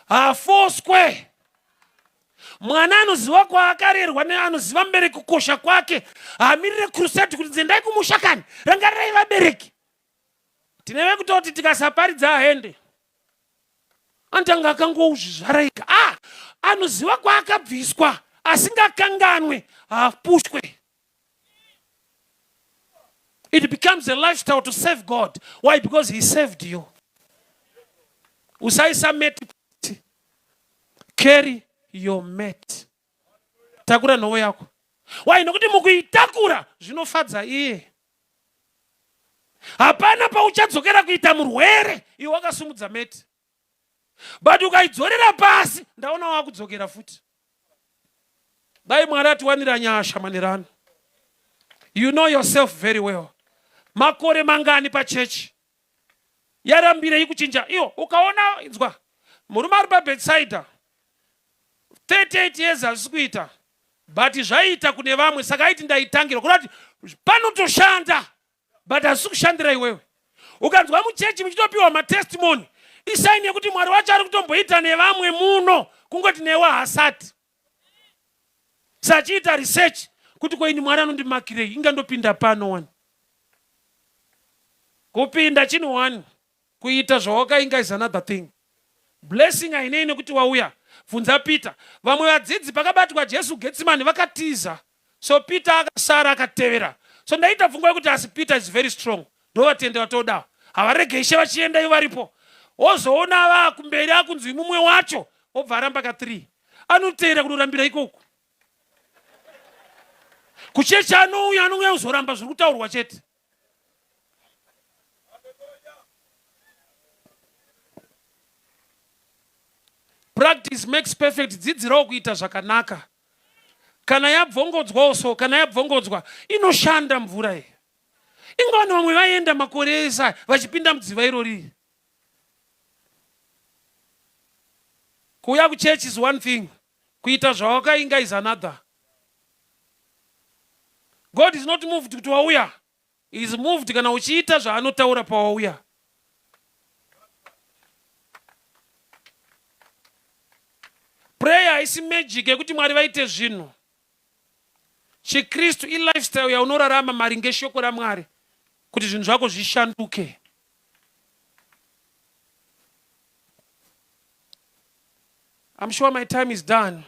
[SPEAKER 1] Hafoswe. Mwana anoziva kwaakarerwa neanoziva mubereki kukosha kwake. Haamirire crusade kuti nzendai kumusha kani. Rangarirai vabereki. tineve kutoti tikasaparidza ahende antanga akangouzvizvaraika anoziva kwaakabviswa asingakanganwe hapushwe. It becomes a lifestyle to serve God. Why? Because he saved you. Usaisa mate. Carry your mate. Takura nowe yako. Why? Nokuti mukuitakura zvinofadza iye. Hapana pauchadzokera kuita murwere iwe wakasumudza mate. But ukaidzorera pasi ndaona wakudzokera futi. Dai Mwari atiwanira nyasha manirani. You know yourself very well. Makore mangani pa church yarambire ikuchinja iyo ukaona inzwa murume ari paBethsaida 38 years asikuita but zvaita kune vamwe saka aiti ndaitangira kuti panotoshanda but asikushandira iwewe. Ukanzwa muchechi muchitopiwa matestimony isaini yekuti Mwari wacho ari kutomboita nevamwe muno kungoti newe hasati. Sachiita research kuti koini Mwari anondimakirei ingandopinda pano one. Kupinda chino one kuita zvawakainga is another thing. Blessing hainei nekuti wauya bvunza Peter. Vamwe vadzidzi pakabatwa Jesu Getsemani vakatiza, so Peter akasara akatevera. So ndaita pfungwa yekuti asi Peter is very strong, ndovatende vatoda havarege Ishe vachienda ivo varipo. Ozoona vakumberi akunzwi mumwe wacho obva aramba ka 3 anoteera kunorambira ikoko. Kuchecha anouya kuzoramba zviri kutaurwa chete. Practice makes perfect. Dzidzirawo kuita zvakanaka. Kana yabvongodzwa so, kana yabvongodzwa inoshanda mvura iyi. Ingano vamwe vaenda makore esa vachipinda mudziva irori. Kuuya kuchurch is one thing. Kuita zvawakainga is another. God is not moved kuti wauya. He is moved kana uchiita zvaanotaura pawauya. Prayer is magic yekuti Mwari vaite zvinhu. ChiKristu i lifestyle yaunorarama maringe shoko raMwari kuti zvinhu zvako zvishanduke. I'm sure my time is done,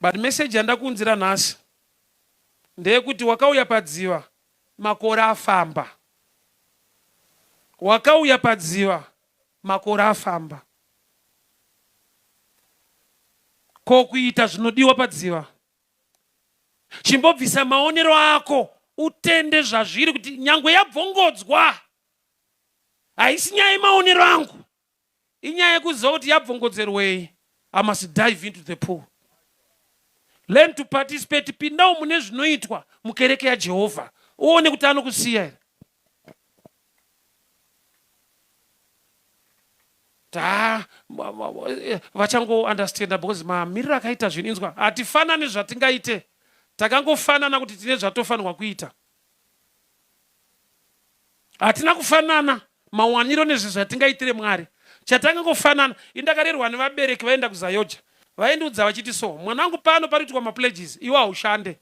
[SPEAKER 1] but message yandakunzira nhasi ndeyekuti wakauya padziva makore afamba. Wakauya padziva makore afamba. Kokuita zvinodiwa padziva. Chimbobvisa maonero ako utende zvazviri kuti nyangwe yabvongodzwa haisi nyaya yemaonero angu, inyaya yekuziva kuti yabvongodzerwei. I must dive into the pool. Learn to participate. Pindawo mune zvinoitwa mukereke yaJehovha. Uone kuti anokusiya here. Vachango understand because mamiriro akaita zvinhu inzwa hatifanani zvatingaite. Takangofanana kuti tine zvatofanirwa kuita. Hatina kufanana mawaniro nezvinhu zvatingaitire Mwari. Chatangangofanana indakarerwa nevabereki vaenda kuZayoja. Vaendiudza vachiti so, mwanangu pano pariitwa mapledges, iwe haushande.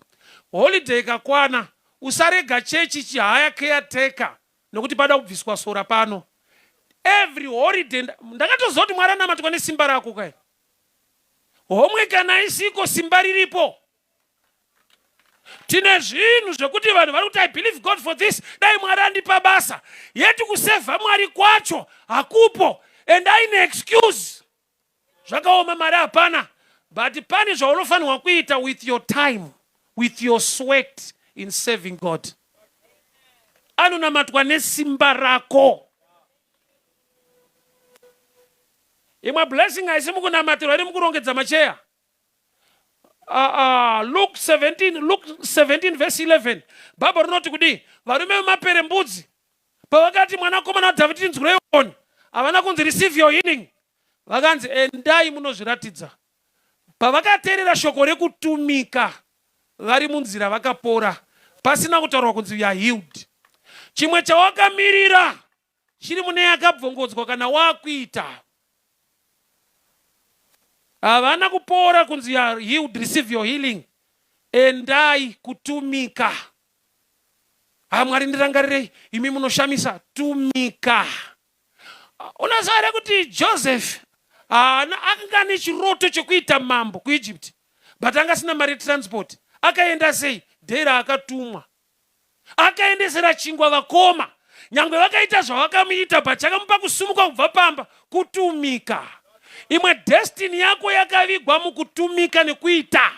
[SPEAKER 1] Holiday ikakwana usarega chechi chihaya caretaker nokuti pada kubviswa sora pano. Every holiday ndakatoziva kuti Mwari anamatwa nesimba rako kai. Homwe kana isiko simba riripo. Tine zvinhu zvekuti vanhu vari kuti I believe God for this, dai Mwari andipa basa. Yeti kusevha Mwari kwacho hakupo and aine excuse. Zvakaoma mari hapana, but pane zvaunofanirwa kuita with your time, with your sweat in serving God. Anonamatwa nesimba rako. Imwe blessing haisi mukunamatirwa iri mukurongedza macheya. Luke 17 verse 11. Bible rinoti kudi varume vemapere mbudzi pavakati mwanakomana waDhavhidhi nzwirei havana kunzi receive your healing. Vakanzi endai munozviratidza. Pavakateerera shoko rekutumika vari munzira vakapora pasina kutaurwa kunzi you are healed. Chimwe chawakamirira chiri mune yakabvongodzwa kana wakuita havana kupora kunzi you are healed, receive your healing. Endai kutumika. Mwari ndirangarirei, imi munoshamisa, tumika. Unazara kuti Joseph anga nechiroto chekuita mambo kuEgypt, but anga sina mari transport. Akaenda sei? Dhera akatumwa. Akaendesera chingwa vakoma. Nyangwe vakaita zvavakamuita, but chakamupa kusumuka kubva pamba, kutumika. Imwe destiny yako yakavigwa mukutumika nekuita.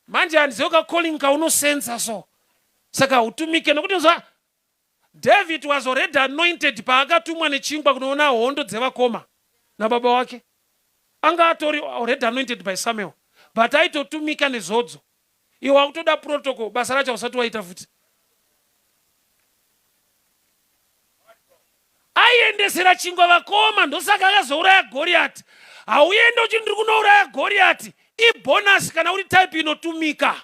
[SPEAKER 1] Manje handizoka calling kaunosensa so. Saka utumike nokuti nzwa David was already anointed paakatumwa nechingwa kunoona hondo dzevakoma nababa wake. Anga atori already anointed by Samuel, but aitotumika nezodzo. Iwe wakutoda protocol, basa racho usati waita futi. Aiendesera chingwa vakoma, ndosaka akazouraya Goliath. Hauende uchiti ndiri kunouraya Goliath, ibonus kana uri type inotumika.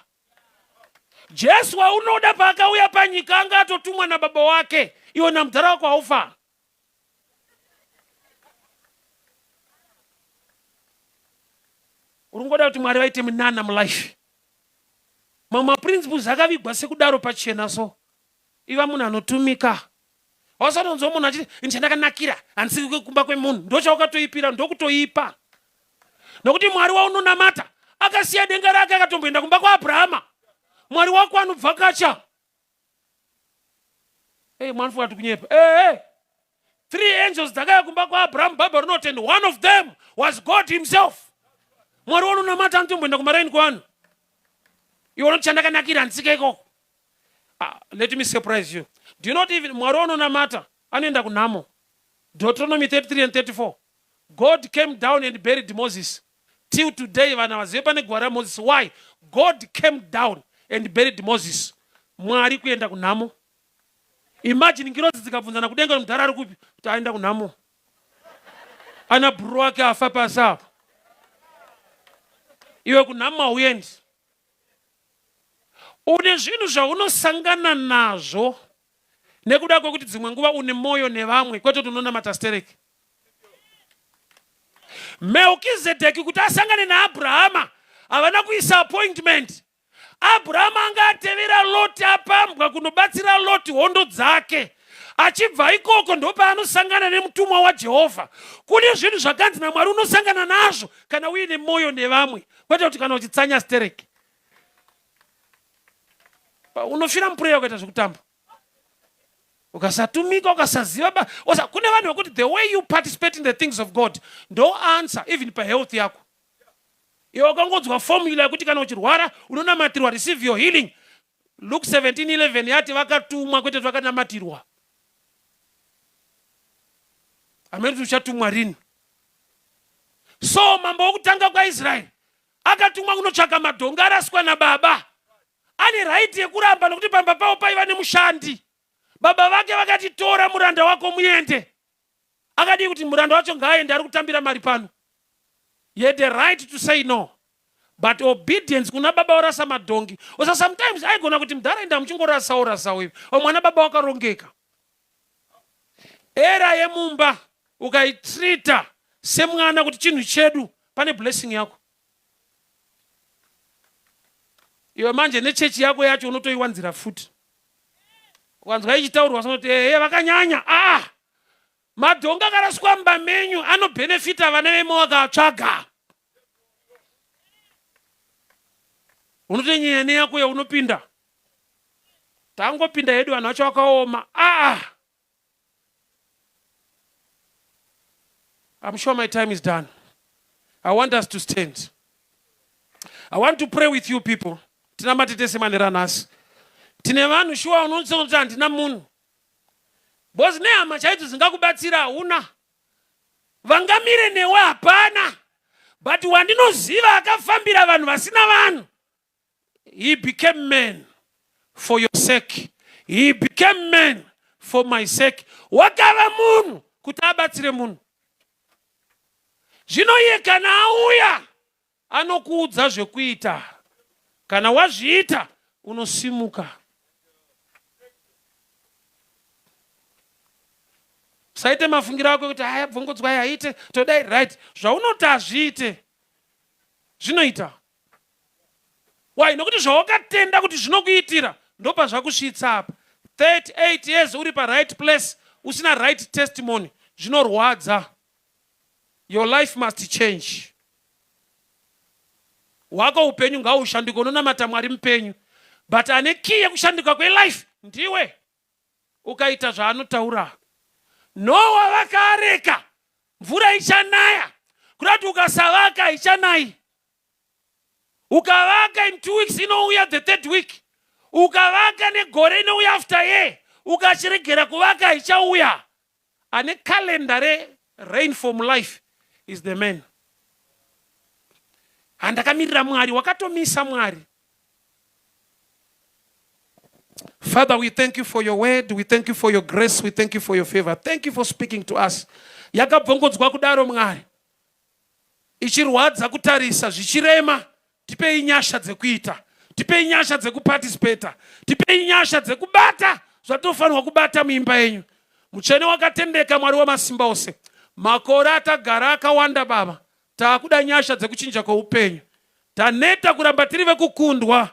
[SPEAKER 1] Jesu waunoda paakauya panyika anga atotumwa nababa wake, iwe namudhara wako haufa. Urungoda kuti Mwari vaite munana mulife. Mama principles akavigwa sekudaro pachena so. Iva munhu anotumika. Wasatonzo munhu achiti ndichandakanakira handisi kumba kwemunhu, ndochaukatoipira ndokutoipa. Nokuti Mwari waunonamata akasiya denga rake akatomboenda kumba kwaAbrahama. Mwari wako anobvakacha. Mwari wati kunyepa. 3 angels dzakaya kumba kwaAbrahama Bible rinoti, and one of them was God himself. Mwari waunonamata anotomboenda kumaraini kwanu. Iwe unoti chandakanakira handisika ikoko. Let me surprise you. Do you not even Mwari waunonamata anoenda kunhamo. Deuteronomy 33 and 34. God came down and buried Moses. Till today vana vazive pane gwara Moses. Why? God came down and buried Moses. Mwari kuenda kunhamo. Imagine ngirozi dzikabvunzana kudenga mudhara ari kupi kuti aenda kunhamo. Ana bhuru wake afa pasi apo. Iwe kunhamo hauendi. Une zvinhu zvaunosangana nazvo nekuda kwekuti dzimwe nguva une moyo nevamwe, kwete kuti unonamata stereki. Melkizedeki kuti asangane naAbrahama havana kuisa appointment. Abrahama anga atevera Loti apambwa kunobatsira Loti hondo dzake. Achibva ikoko ndopanosangana nemutumwa waJehovha. Kune zvinhu zvakanzi naMwari unosangana nazvo kana uine moyo nevamwe, kwete kuti kana uchitsanya stereki. Unofira mupureya ukaita zvekutamba. Ukasatumika, ukasaziva. Kune vanhu vekuti the way you participate in the things of God ndo answer even pahealth yako. Iwe ukangodzwa formula yekuti kana uchirwara unonamatirwa, receive your healing. Luke 17:11 yati vakatumwa kwete vakanamatirwa. Amene tuchatumwa rini? So mambo okutanga kwaIsraeli akatumwa kunotsvaka madhongo araswa nababa. Ane right yekuramba nokuti pamba pavo paiva nemushandi. Baba vake vakati tora muranda wako muende. Akadi kuti muranda wacho ngaaende ari kutambira mari pano. He had the right to say no. But obedience kuna baba orasa madhongi. Osa sometimes aigona kuti mudharaenda muchingorasa hivi. Mwana baba wakarongeka. Era yemumba ukaitrita semwana kuti chinhu chedu, pane blessing yako. Iwe manje nechechi yako yacho unotoiwanzira futi. Wanzwa ichitaurwa sanoti vakanyanya. Madhonga akaraswa mumba menyu anobenefita vana vemo vakatsvaga. Unotenyenya neyako yaunopinda. Tangopinda hedu vanhu vacho vakaoma. I'm sure my time is done. I want us to stand. I want to pray with you people. Tinamatitese manera nasi. Tine vanhu shuwa unotsona kuti handina munhu. Bozi nehama chaidzo dzingakubatsira hauna. Vangamire newe hapana. But wandinoziva akafambira vanhu vasina vanhu. He became man for your sake. He became man for my sake. Wakava munhu kuti abatsire munhu. Zvino iye kana auya anokuudza zvekuita. Kana wazviita unosimuka. Saite mafungira ako kuti haya bvongodzwa yaite todai right. Zvaunoti azviite zvinoita. Why? Nokuti zvawakatenda kuti zvinokuitira ndopa zvakusvitsa apa. 38 years uri pa right place, usina right testimony, zvinorwadza. Your life must change. Wako upenyu ngaushandike, unonamata Mwari mupenyu, but ane key yekushandika kwelife ndiwe. Ukaita zvaanotaura. Noa vakareka, mvura ichanaya, kurati ukasavaka ichanai. Ukavaka in 2 weeks inouya the 3rd week. Ukavaka negore inouya after year. Ukachiregera kuvaka ichauya. Ane calendar rain from life is the man. Handakamirira Mwari, wakatomisa Mwari. Father, we thank you for your word. We thank you for your grace. We thank you for your favor. Thank you for speaking to us. Yakabvongodzwa kudaro Mwari. Ichirwadza kutarisa, zvichirema. Tipei nyasha dzekuita. Tipei nyasha dzekuparticipate. Tipei nyasha dzekubata. Zvatofanirwa kubata muimba yenyu. Mutsvene wakatendeka, Mwari wamasimba ose. Makore atagara akawanda Baba. Taakuda nyasha dzekuchinja kweupenyu. Taneta kuramba tiri vekukundwa.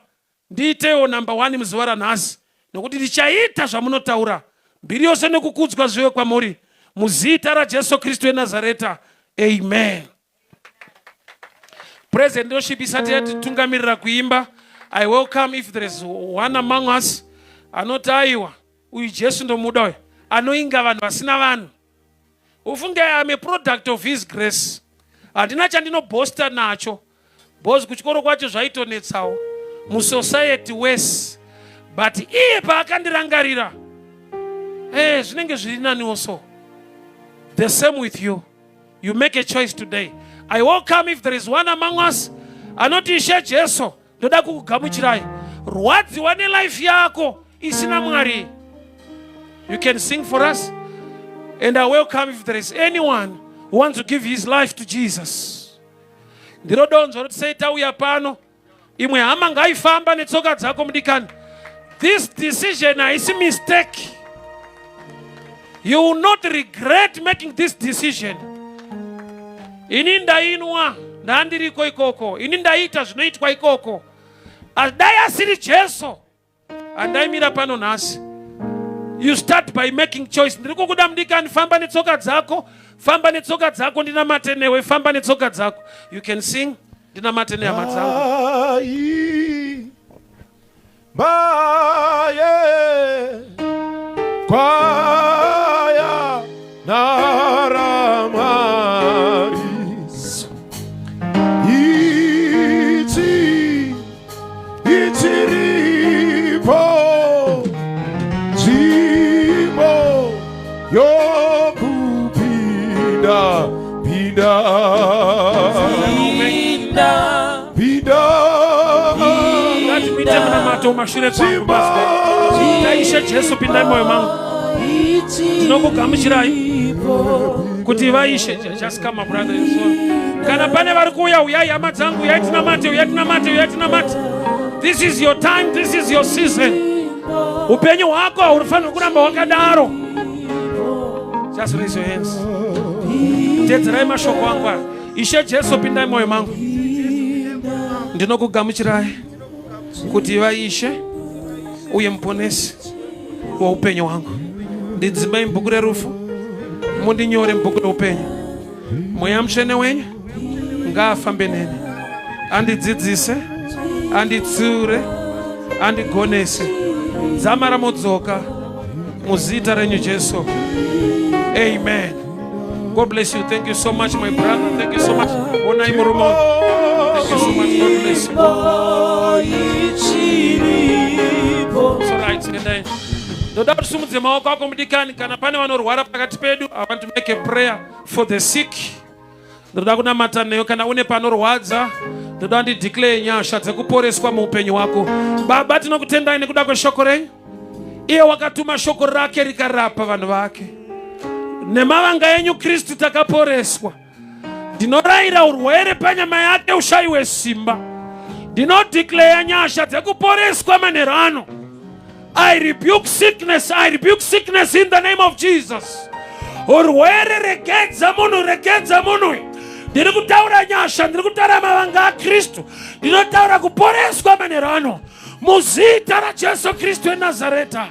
[SPEAKER 1] Ndiitewo number 1 muzuva ranhasi. Nokuti tichaita zvamunotaura. Mbiri yose nekukudzwa zviwe kwamuri. Muzita raJesu Kristu weNazareta. Amen. Present worship isati tungamirira kuimba. I welcome if there is one among us anotaiwa uyu Jesu ndomuda uyu anoinga vanhu vasina vanhu. Ufunge I am a product of his grace. Handina chandinobosta nacho. Bozi kuchikoro kwacho zvaitonetsawo. Musociety wese. But iye paakandirangarira. Zvinenge zviri naniwo so. The same with you. You make a choice today. I welcome if there is one among us anoti Ishe Jesu ndoda kukugamuchirai. Rwadziwa nelife yako isina Mwari. You can sing for us. And I welcome if there is anyone who wants to give his life to Jesus. Ndiro donzo rotiseita uya pano. Imwe hama ngaifamba netsoka dzako mudikani. This decision is a mistake. You will not regret making this decision. Ini ndainwa ndandiriko ikoko. Ini ndaita zvinoitwa ikoko. Adai asiri Jesu andaimira pano nhasi. You start by making choice. Ndiriko kuda mudikani, famba netsoka dzako. Famba netsoka dzako, ndinamate newe. Famba netsoka dzako. You can sing. Ndinamate nehama dzangu. Baye kwaya naramaris itiripo jimbo yokupinda pinda mashure kwangu basi. Taishe Jesu pinda moyo mangu. Tinokugamuchirai kuti vaishe. Just come, my brother and sister. Kana pane vari kuuya, uyai hama dzangu, uyai tinamate, uyai tinamate, uyai tinamate. This is your time, this is your season. Upenyu hwako haurifanirwi kuramba wakadaro. Just raise your hands. Tedzerai mashoko angu. Ishe Jesu pinda moyo mangu. Ndinokugamuchirai kuti vaishe uye muponesi waupenyu hwangu. Ndidzimai mubhuku rerufu, mundinyore mubhuku reupenyu. Mweya mutsvene wenyu ngaafambe neni, andidzidzise, anditsiure, andigonese. Dzamara mudzoka muzita renyu Jesu. Amen. God bless you. Thank you so much, my brother. Thank you so much. Onai murumo. Thank you so much. God bless you. So right, and ndoda kusumudze maoko ako mudikani. Kana pane vanorwara pakati pedu, I want to make a prayer for the sick. Ndoda kunamata neyo. Kana une panorwadza, ndoda ndideclare nyasha dzekuporeswa muupenyu wako. Baba, tinokutendai nekuda kweshoko renyu. Iye wakatuma shoko rake rikarapa vanhu vake. Nemavanga yenyu Kristu takaporeswa. Ndinorayira urwere panyama yake ushayiwe simba. Ndinodeclare nyasha dzekuporeswa manheru ano. I rebuke sickness. I rebuke sickness in the name of Jesus. Urwere regedza munhu, regedza munhu. Ndiri kutaura nyasha, ndiri kutaura mavanga aKristu. Ndinotaura kuporeswa manheru ano. muzita raJesu Kristu weNazareta.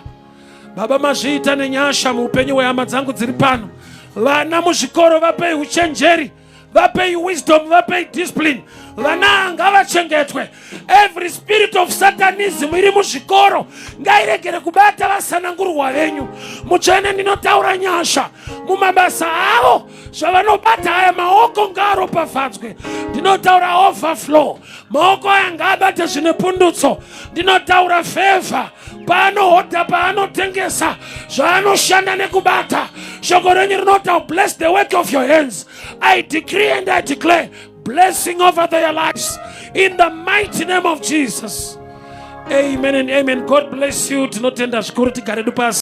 [SPEAKER 1] Baba, mazviita nenyasha muupenyu hwehama dzangu dziri pano. Vana muzvikoro vapei uchenjeri, vapei wisdom, vapei discipline. Vana ngavachengetwe. Every spirit of satanism iri muzvikoro ngairegere kubata vasanangurwa venyu. Mutsvene ndinotaura nyasha mumabasa avo zvavanobata aya maoko ngaaropafadzwe. Ndinotaura overflow. Maoko aya ngaabate zvine pundutso. Ndinotaura favor paanohodha, paanotengesa, zvaanoshanda nekubata. Shoko renyu rinotaura bless the work of your hands. I decree and I declare blessing over their lives in the mighty name of Jesus. Amen and amen. God bless you. Tinotenda zvikuru, tigare pasi.